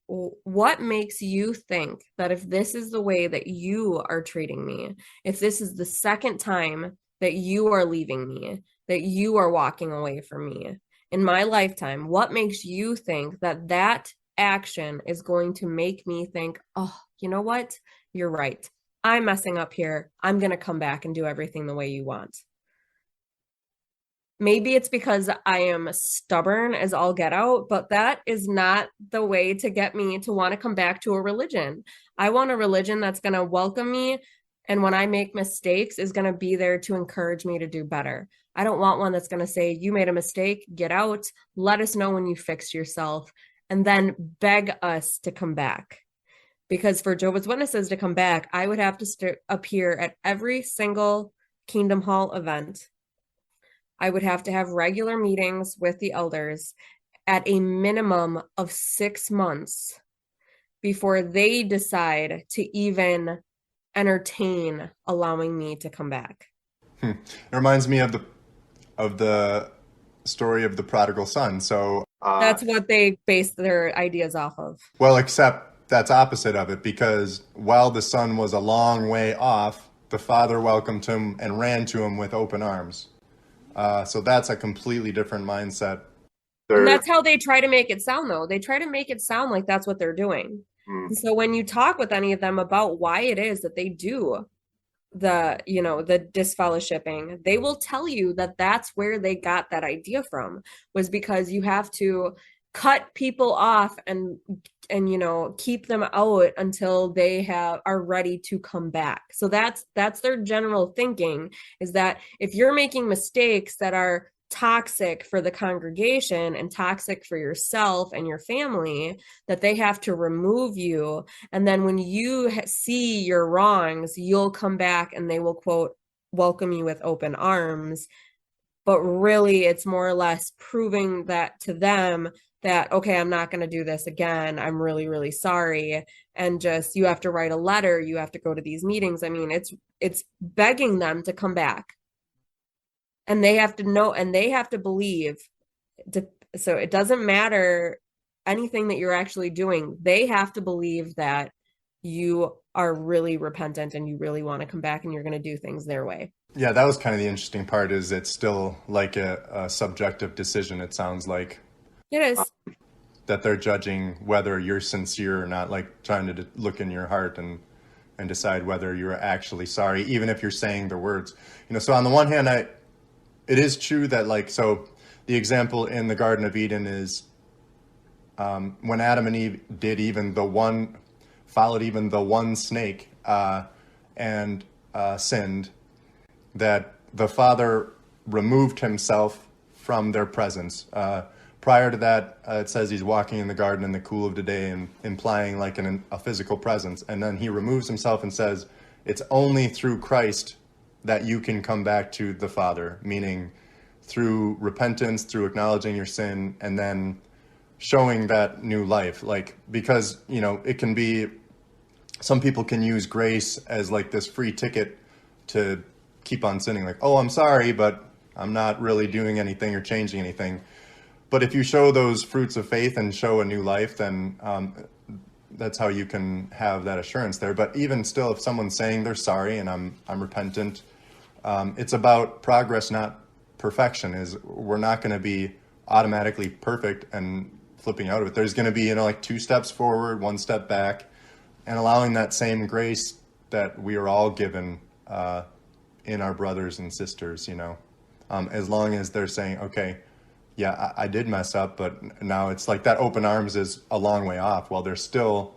what makes you think that if this is the way that you are treating me, if this is the second time that you are leaving me, that you are walking away from me in my lifetime, what makes you think that action is going to make me think, oh, you know what? You're right. I'm messing up here. I'm going to come back and do everything the way you want. Maybe it's because I am stubborn as all get out, but that is not the way to get me to want to come back to a religion. I want a religion that's going to welcome me, and when I make mistakes is going to be there to encourage me to do better. I don't want one that's going to say, you made a mistake, get out, let us know when you fixed yourself, and then beg us to come back. Because for Jehovah's Witnesses to come back, I would have to appear at every single Kingdom Hall event. I would have to have regular meetings with the elders at a minimum of 6 months before they decide to even entertain allowing me to come back. It reminds me of the story of the prodigal son. So, That's what they base their ideas off of. well, except that's opposite of it, because while the son was a long way off, the father welcomed him and ran to him with open arms. So that's a completely different mindset. And There, that's how they try to make it sound, though. They try to make it sound like that's what they're doing. And so when you talk with any of them about why it is that they do the disfellowshipping, they will tell you that that's where they got that idea from, was because you have to cut people off and keep them out until they are ready to come back. So that's their general thinking, is that if you're making mistakes that are toxic for the congregation and toxic for yourself and your family, that they have to remove you, and then when you see your wrongs, you'll come back and they will, quote, welcome you with open arms. But really, it's more or less proving that to them that, okay, I'm not going to do this again, I'm really, really sorry. And just, you have to write a letter, you have to go to these meetings. I mean, it's begging them to come back, and they have to know, and they have to believe. So it doesn't matter anything that you're actually doing. They have to believe that you are really repentant and you really want to come back and you're going to do things their way. Yeah, that was kind of the interesting part, is it's still like a subjective decision, it sounds like, It is. that they're judging whether you're sincere or not, like trying to look in your heart and decide whether you're actually sorry, even if you're saying the words. So on the one hand, it is true that, like, so the example in the Garden of Eden is when Adam and Eve followed even the one snake and sinned, that the Father removed himself from their presence. Prior to that, it says he's walking in the garden in the cool of the day, and implying like a physical presence. And then he removes himself and says, it's only through Christ that you can come back to the Father, meaning through repentance, through acknowledging your sin, and then showing that new life. Like, because, it can be, some people can use grace as like this free ticket to keep on sinning. Like, oh, I'm sorry, but I'm not really doing anything or changing anything. But if you show those fruits of faith and show a new life, then that's how you can have that assurance there. But even still, if someone's saying they're sorry and I'm repentant, it's about progress, not perfection. We're not going to be automatically perfect and flipping out of it. There's going to be, like 2 steps forward, 1 step back, and allowing that same grace that we are all given in our brothers and sisters, as long as they're saying, okay, yeah, I did mess up, but now it's like that open arms is a long way off. While they're still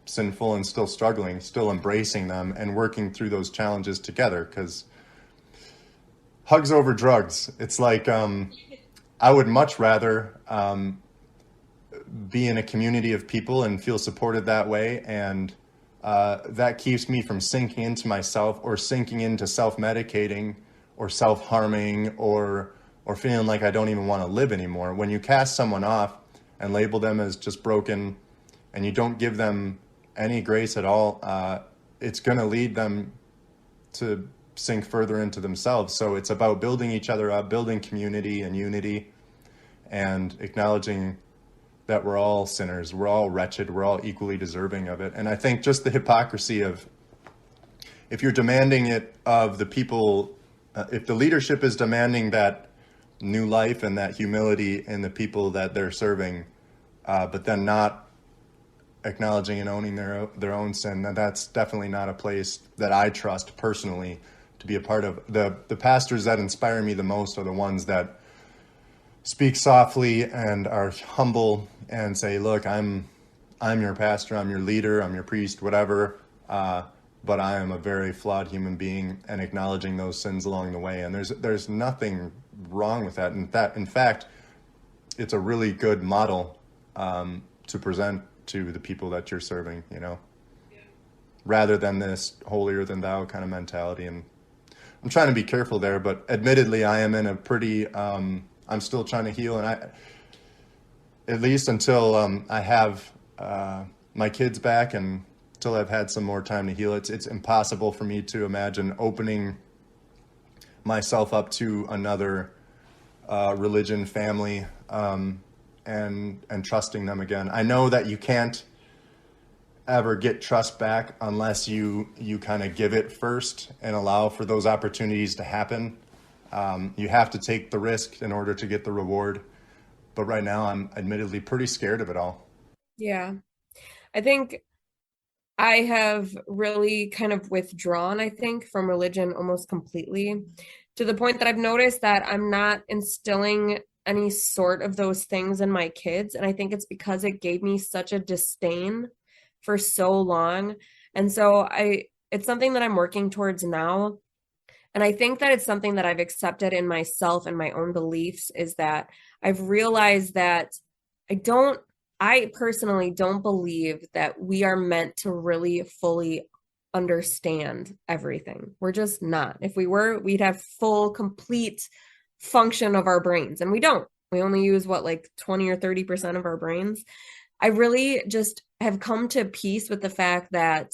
sinful and still struggling, still embracing them and working through those challenges together. Because hugs over drugs, it's like I would much rather be in a community of people and feel supported that way, and that keeps me from sinking into myself or sinking into self-medicating or self-harming or feeling like I don't even want to live anymore. When you cast someone off and label them as just broken, and you don't give them any grace at all, it's going to lead them to sink further into themselves. So it's about building each other up, building community and unity, and acknowledging that we're all sinners, we're all wretched, we're all equally deserving of it. And I think just the hypocrisy of, if you're demanding it of the people, if the leadership is demanding that new life and that humility in the people that they're serving, but then not acknowledging and owning their own sin, that's definitely not a place that I trust personally to be a part of. The pastors that inspire me the most are the ones that speak softly and are humble and say, look, I'm your pastor, I'm your leader, I'm your priest, whatever, but I am a very flawed human being, and acknowledging those sins along the way. And there's nothing wrong with that. In fact, it's a really good model to present to the people that you're serving, you know, rather than this holier than thou kind of mentality. And I'm trying to be careful there, but admittedly, I am in a pretty, I'm still trying to heal. And at least until I have my kids back and until I've had some more time to heal, it's impossible for me to imagine opening myself up to another religion, family, and trusting them again. I know that you can't ever get trust back unless you kind of give it first and allow for those opportunities to happen. You have to take the risk in order to get the reward. But right now, I'm admittedly pretty scared of it all. Yeah. I think I have really kind of withdrawn, I think, from religion almost completely, to the point that I've noticed that I'm not instilling any sort of those things in my kids. And I think it's because it gave me such a disdain for so long. And so it's something that I'm working towards now. And I think that it's something that I've accepted in myself and my own beliefs, is that I've realized that I personally don't believe that we are meant to really fully understand everything. We're just not. If we were, we'd have full, complete function of our brains, and we don't. We only use like 20 or 30% of our brains. I really just have come to peace with the fact that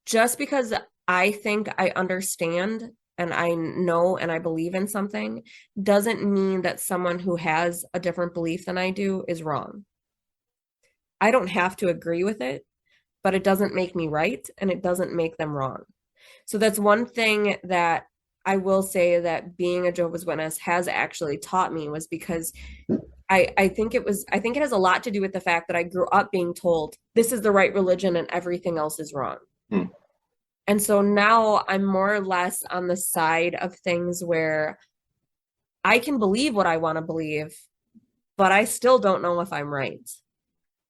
just because I think I understand and I know and I believe in something doesn't mean that someone who has a different belief than I do is wrong. I don't have to agree with it, but it doesn't make me right and it doesn't make them wrong. So that's one thing that I will say that being a Jehovah's Witness has actually taught me, was because I think it has a lot to do with the fact that I grew up being told this is the right religion and everything else is wrong. Hmm. And so now I'm more or less on the side of things where I can believe what I want to believe, but I still don't know if I'm right.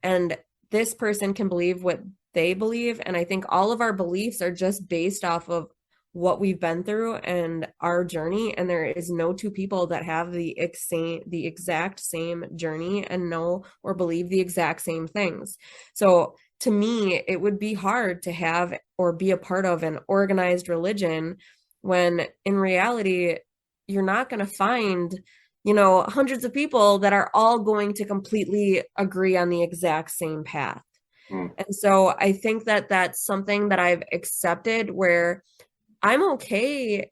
And this person can believe what they believe. And I think all of our beliefs are just based off of what we've been through and our journey. And there is no two people that have the exact same journey and know or believe the exact same things. So to me, it would be hard to have or be a part of an organized religion when in reality, you're not going to find hundreds of people that are all going to completely agree on the exact same path. Hmm. And so I think that that's something that I've accepted, where I'm okay,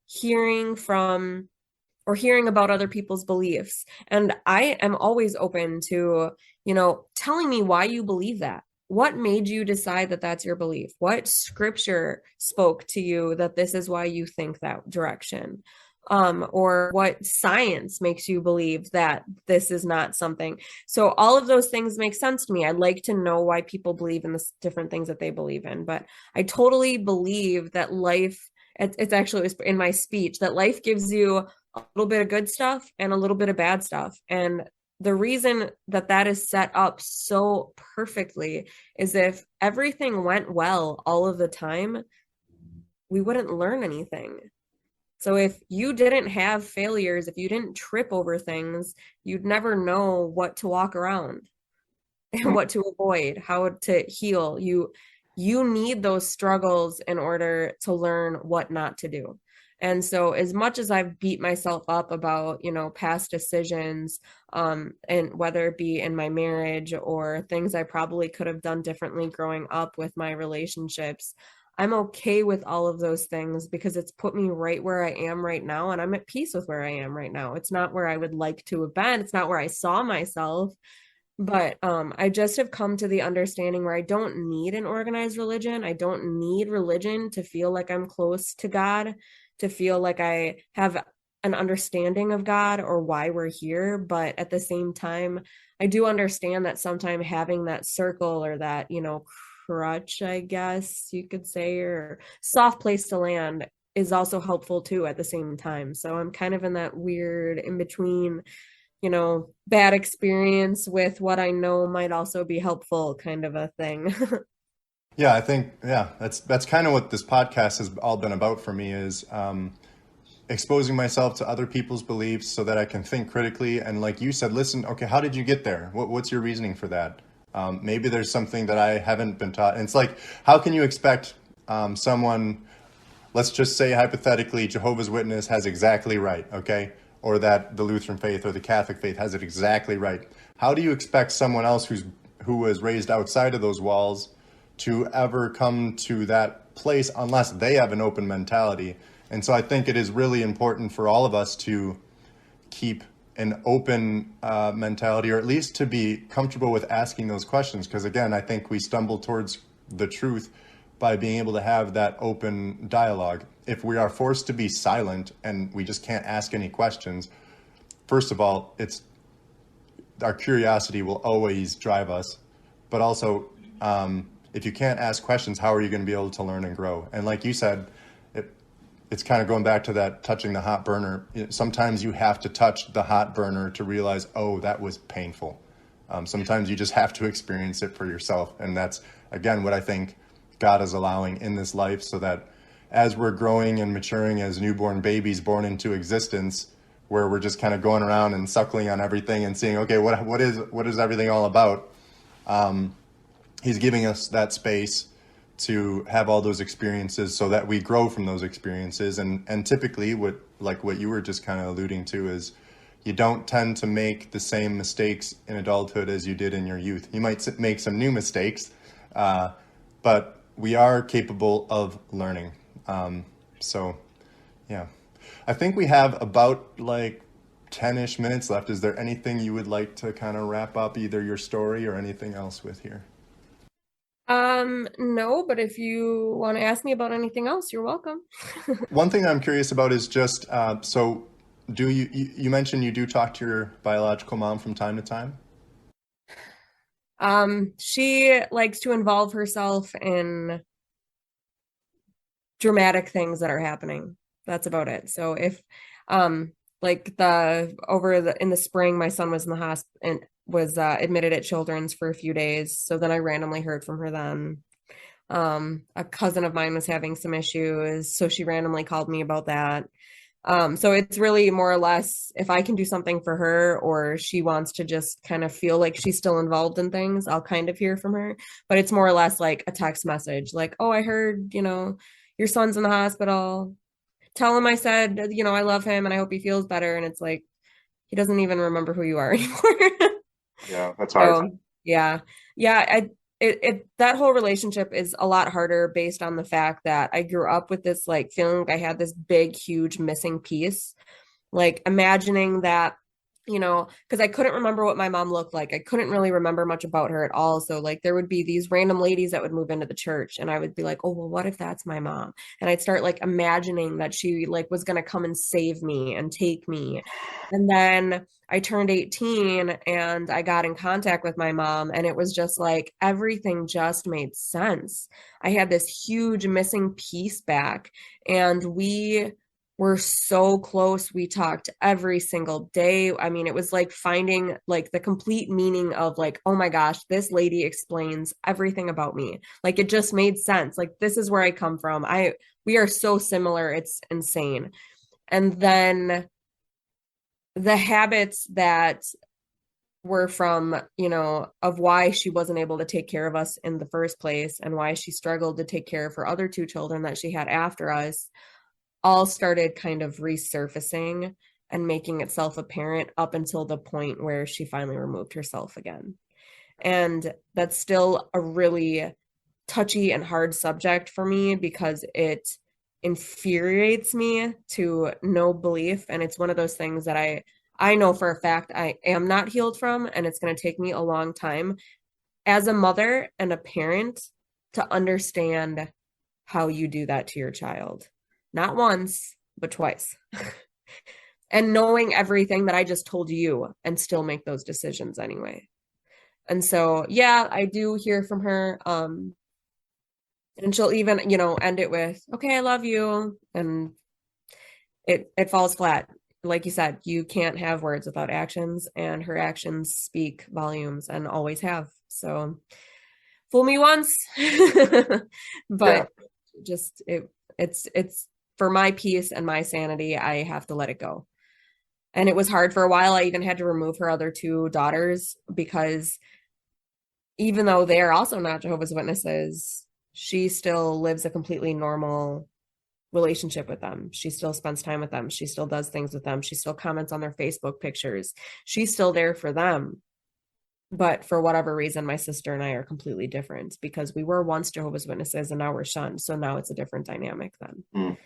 hearing from or hearing about other people's beliefs. And I am always open to, telling me why you believe that. What made you decide that that's your belief? What scripture spoke to you that this is why you think that direction? Or what science makes you believe that this is not something. So all of those things make sense to me. I'd like to know why people believe in the different things that they believe in, but I totally believe that life, it's actually in my speech, that life gives you a little bit of good stuff and a little bit of bad stuff. And the reason that that is set up so perfectly is if everything went well all of the time, we wouldn't learn anything. So if you didn't have failures, if you didn't trip over things, you'd never know what to walk around and what to avoid, how to heal. You need those struggles in order to learn what not to do. And so as much as I've beat myself up about, past decisions, and whether it be in my marriage or things I probably could have done differently growing up with my relationships, I'm okay with all of those things because it's put me right where I am right now. And I'm at peace with where I am right now. It's not where I would like to have been. It's not where I saw myself. But I just have come to the understanding where I don't need an organized religion. I don't need religion to feel like I'm close to God, to feel like I have an understanding of God or why we're here. But at the same time, I do understand that sometimes having that circle or that, crutch, I guess you could say, or soft place to land is also helpful too at the same time. So I'm kind of in that weird in between, bad experience with what I know might also be helpful kind of a thing. Yeah, I think that's kind of what this podcast has all been about for me is exposing myself to other people's beliefs so that I can think critically and, like you said, listen. Okay, how did you get there? What's your reasoning for that? Maybe there's something that I haven't been taught. And it's like, how can you expect someone? Let's just say hypothetically, Jehovah's Witness has exactly right, okay, or that the Lutheran faith or the Catholic faith has it exactly right. How do you expect someone else who was raised outside of those walls to ever come to that place unless they have an open mentality? And so I think it is really important for all of us to keep an open mentality, or at least to be comfortable with asking those questions. Because again, I think we stumble towards the truth by being able to have that open dialogue. If we are forced to be silent and we just can't ask any questions, first of all, it's our curiosity will always drive us. But also, if you can't ask questions, how are you going to be able to learn and grow? And like you said, it's kind of going back to that touching the hot burner. Sometimes you have to touch the hot burner to realize, oh, that was painful. Sometimes you just have to experience it for yourself. And that's, again, what I think God is allowing in this life, so that as we're growing and maturing as newborn babies born into existence, where we're just kind of going around and suckling on everything and seeing, okay, what is everything all about? He's giving us that space to have all those experiences so that we grow from those experiences. And typically what you were just kind of alluding to is you don't tend to make the same mistakes in adulthood as you did in your youth. You might make some new mistakes, but we are capable of learning. So yeah, I think we have about like 10-ish minutes left. Is there anything you would like to kind of wrap up, either your story or anything else with here? No, but if you want to ask me about anything else, you're welcome. One thing I'm curious about is just so do you mentioned you do talk to your biological mom from time to time? She likes to involve herself in dramatic things that are happening. That's about it. So if like in the spring, my son was in the hospital and was admitted at Children's for a few days. So then I randomly heard from her then. A cousin of mine was having some issues, so she randomly called me about that. So it's really more or less if I can do something for her or she wants to just kind of feel like she's still involved in things, I'll kind of hear from her. But it's more or less like a text message, like, oh, I heard, your son's in the hospital. Tell him I said, I love him and I hope he feels better. And it's like, he doesn't even remember who you are anymore. Yeah, that's hard. So yeah, yeah, that whole relationship is a lot harder based on the fact that I grew up with this like feeling like I had this big, huge missing piece. Like imagining that, because I couldn't remember what my mom looked like. I couldn't really remember much about her at all. So like there would be these random ladies that would move into the church and I would be like, oh, well, what if that's my mom? And I'd start like imagining that she like was going to come and save me and take me. And then I turned 18 and I got in contact with my mom and it was just like everything just made sense. I had this huge missing piece back and we were so close. We talked every single day. I mean, it was like finding like the complete meaning of like, oh my gosh, this lady explains everything about me. Like it just made sense. Like this is where I come from. We are so similar. It's insane. And then the habits that were from, of why she wasn't able to take care of us in the first place and why she struggled to take care of her other two children that she had after us all started kind of resurfacing and making itself apparent up until the point where she finally removed herself again. And that's still a really touchy and hard subject for me because it infuriates me to no belief. And it's one of those things that I know for a fact I am not healed from, and it's going to take me a long time as a mother and a parent to understand how you do that to your child. Not once, but twice. And knowing everything that I just told you and still make those decisions anyway. And so, yeah, I do hear from her. And she'll even, end it with, okay, I love you. And it falls flat. Like you said, you can't have words without actions, and her actions speak volumes and always have. So fool me once. Yeah. But just it's for my peace and my sanity, I have to let it go. And it was hard for a while. I even had to remove her other two daughters because even though they are also not Jehovah's Witnesses, she still lives a completely normal relationship with them. She still spends time with them. She still does things with them. She still comments on their Facebook pictures. She's still there for them. But for whatever reason, my sister and I are completely different because we were once Jehovah's Witnesses and now we're shunned. So now it's a different dynamic then. Mm.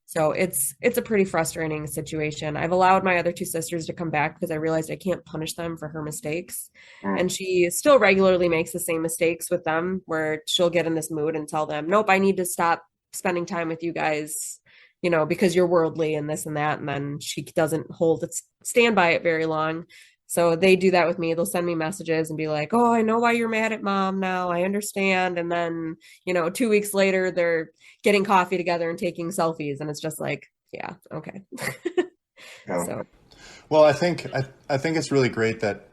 So it's a pretty frustrating situation. I've allowed my other two sisters to come back because I realized I can't punish them for her mistakes. Mm. And she still regularly makes the same mistakes with them where she'll get in this mood and tell them, nope, I need to stop spending time with you guys, because you're worldly and this and that. And then she doesn't stand by it very long. So they do that with me. They'll send me messages and be like, oh, I know why you're mad at mom now. I understand. And then, 2 weeks later, they're getting coffee together and taking selfies. And it's just like, yeah, okay. Yeah. So, Well, I think it's really great that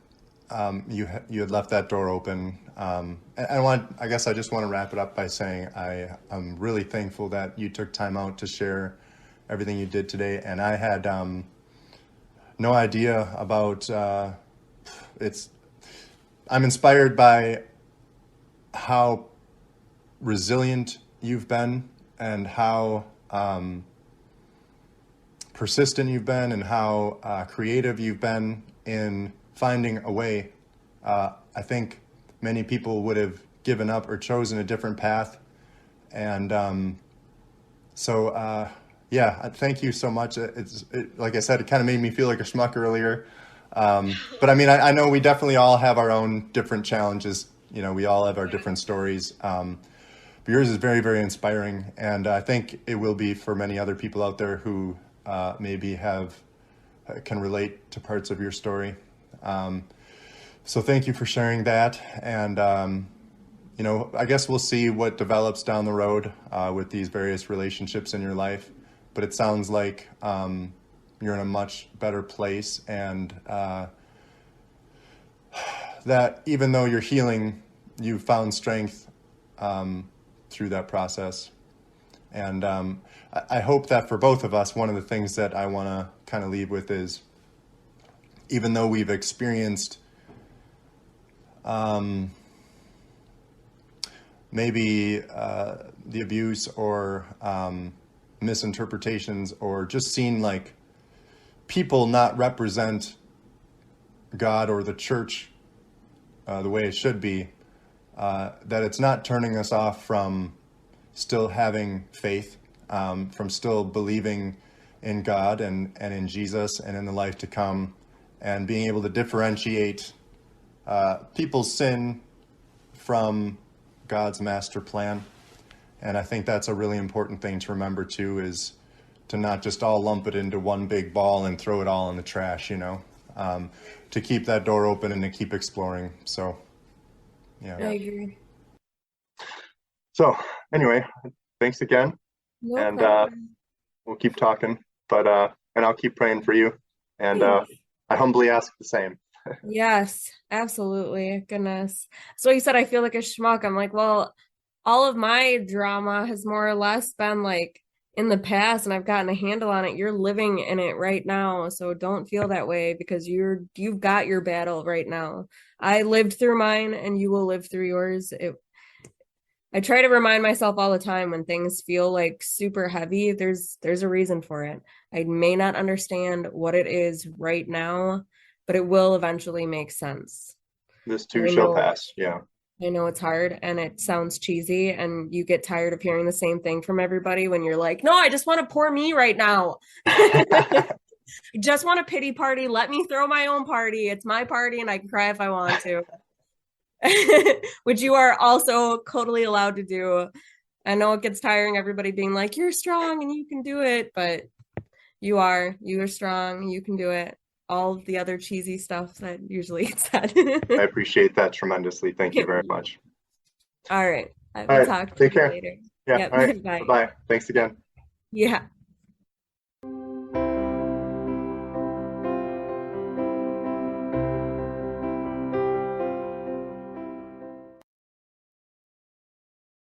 you had left that door open. And I guess I just want to wrap it up by saying I'm really thankful that you took time out to share everything you did today. And I had no idea about I'm inspired by how resilient you've been and how persistent you've been and how creative you've been in finding a way. I think many people would have given up or chosen a different path. And yeah, thank you so much. Like I said, it kind of made me feel like a schmuck earlier. But I mean, I know we definitely all have our own different challenges. We all have our different stories. But yours is very, very inspiring. And I think it will be for many other people out there who maybe can relate to parts of your story. So thank you for sharing that. And, I guess we'll see what develops down the road with these various relationships in your life. But it sounds like you're in a much better place, and that even though you're healing, you found strength through that process. And I hope that for both of us, one of the things that I want to kind of leave with is, even though we've experienced maybe the abuse or misinterpretations, or just seen like people not represent God or the church the way it should be, that it's not turning us off from still having faith, from still believing in God and in Jesus and in the life to come, and being able to differentiate people's sin from God's master plan. And I think that's a really important thing to remember too, is to not just all lump it into one big ball and throw it all in the trash, to keep that door open and to keep exploring. So, yeah. I agree. So anyway, thanks again. No And problem. we'll keep talking, and I'll keep praying for you. And I humbly ask the same. Yes, absolutely. Goodness. So you said I feel like a schmuck. I'm like, well, all of my drama has more or less been like in the past and I've gotten a handle on it. You're living in it right now. So don't feel that way because you've got your battle right now. I lived through mine and you will live through yours. I try to remind myself all the time when things feel like super heavy, there's a reason for it. I may not understand what it is right now, but it will eventually make sense. This too shall pass. Yeah. I know it's hard and it sounds cheesy and you get tired of hearing the same thing from everybody when you're like, no, I just want to pour me right now. Just want a pity party. Let me throw my own party. It's my party and I can cry if I want to. Which you are also totally allowed to do. I know it gets tiring, everybody being like, you're strong and you can do it, but you are strong, you can do it. All of the other cheesy stuff that usually gets said. I appreciate that tremendously. Thank you very much. All right. All We'll right. talk to Take you care. later. Yeah. Yep. All right. Bye. Bye-bye. Thanks again. Yeah.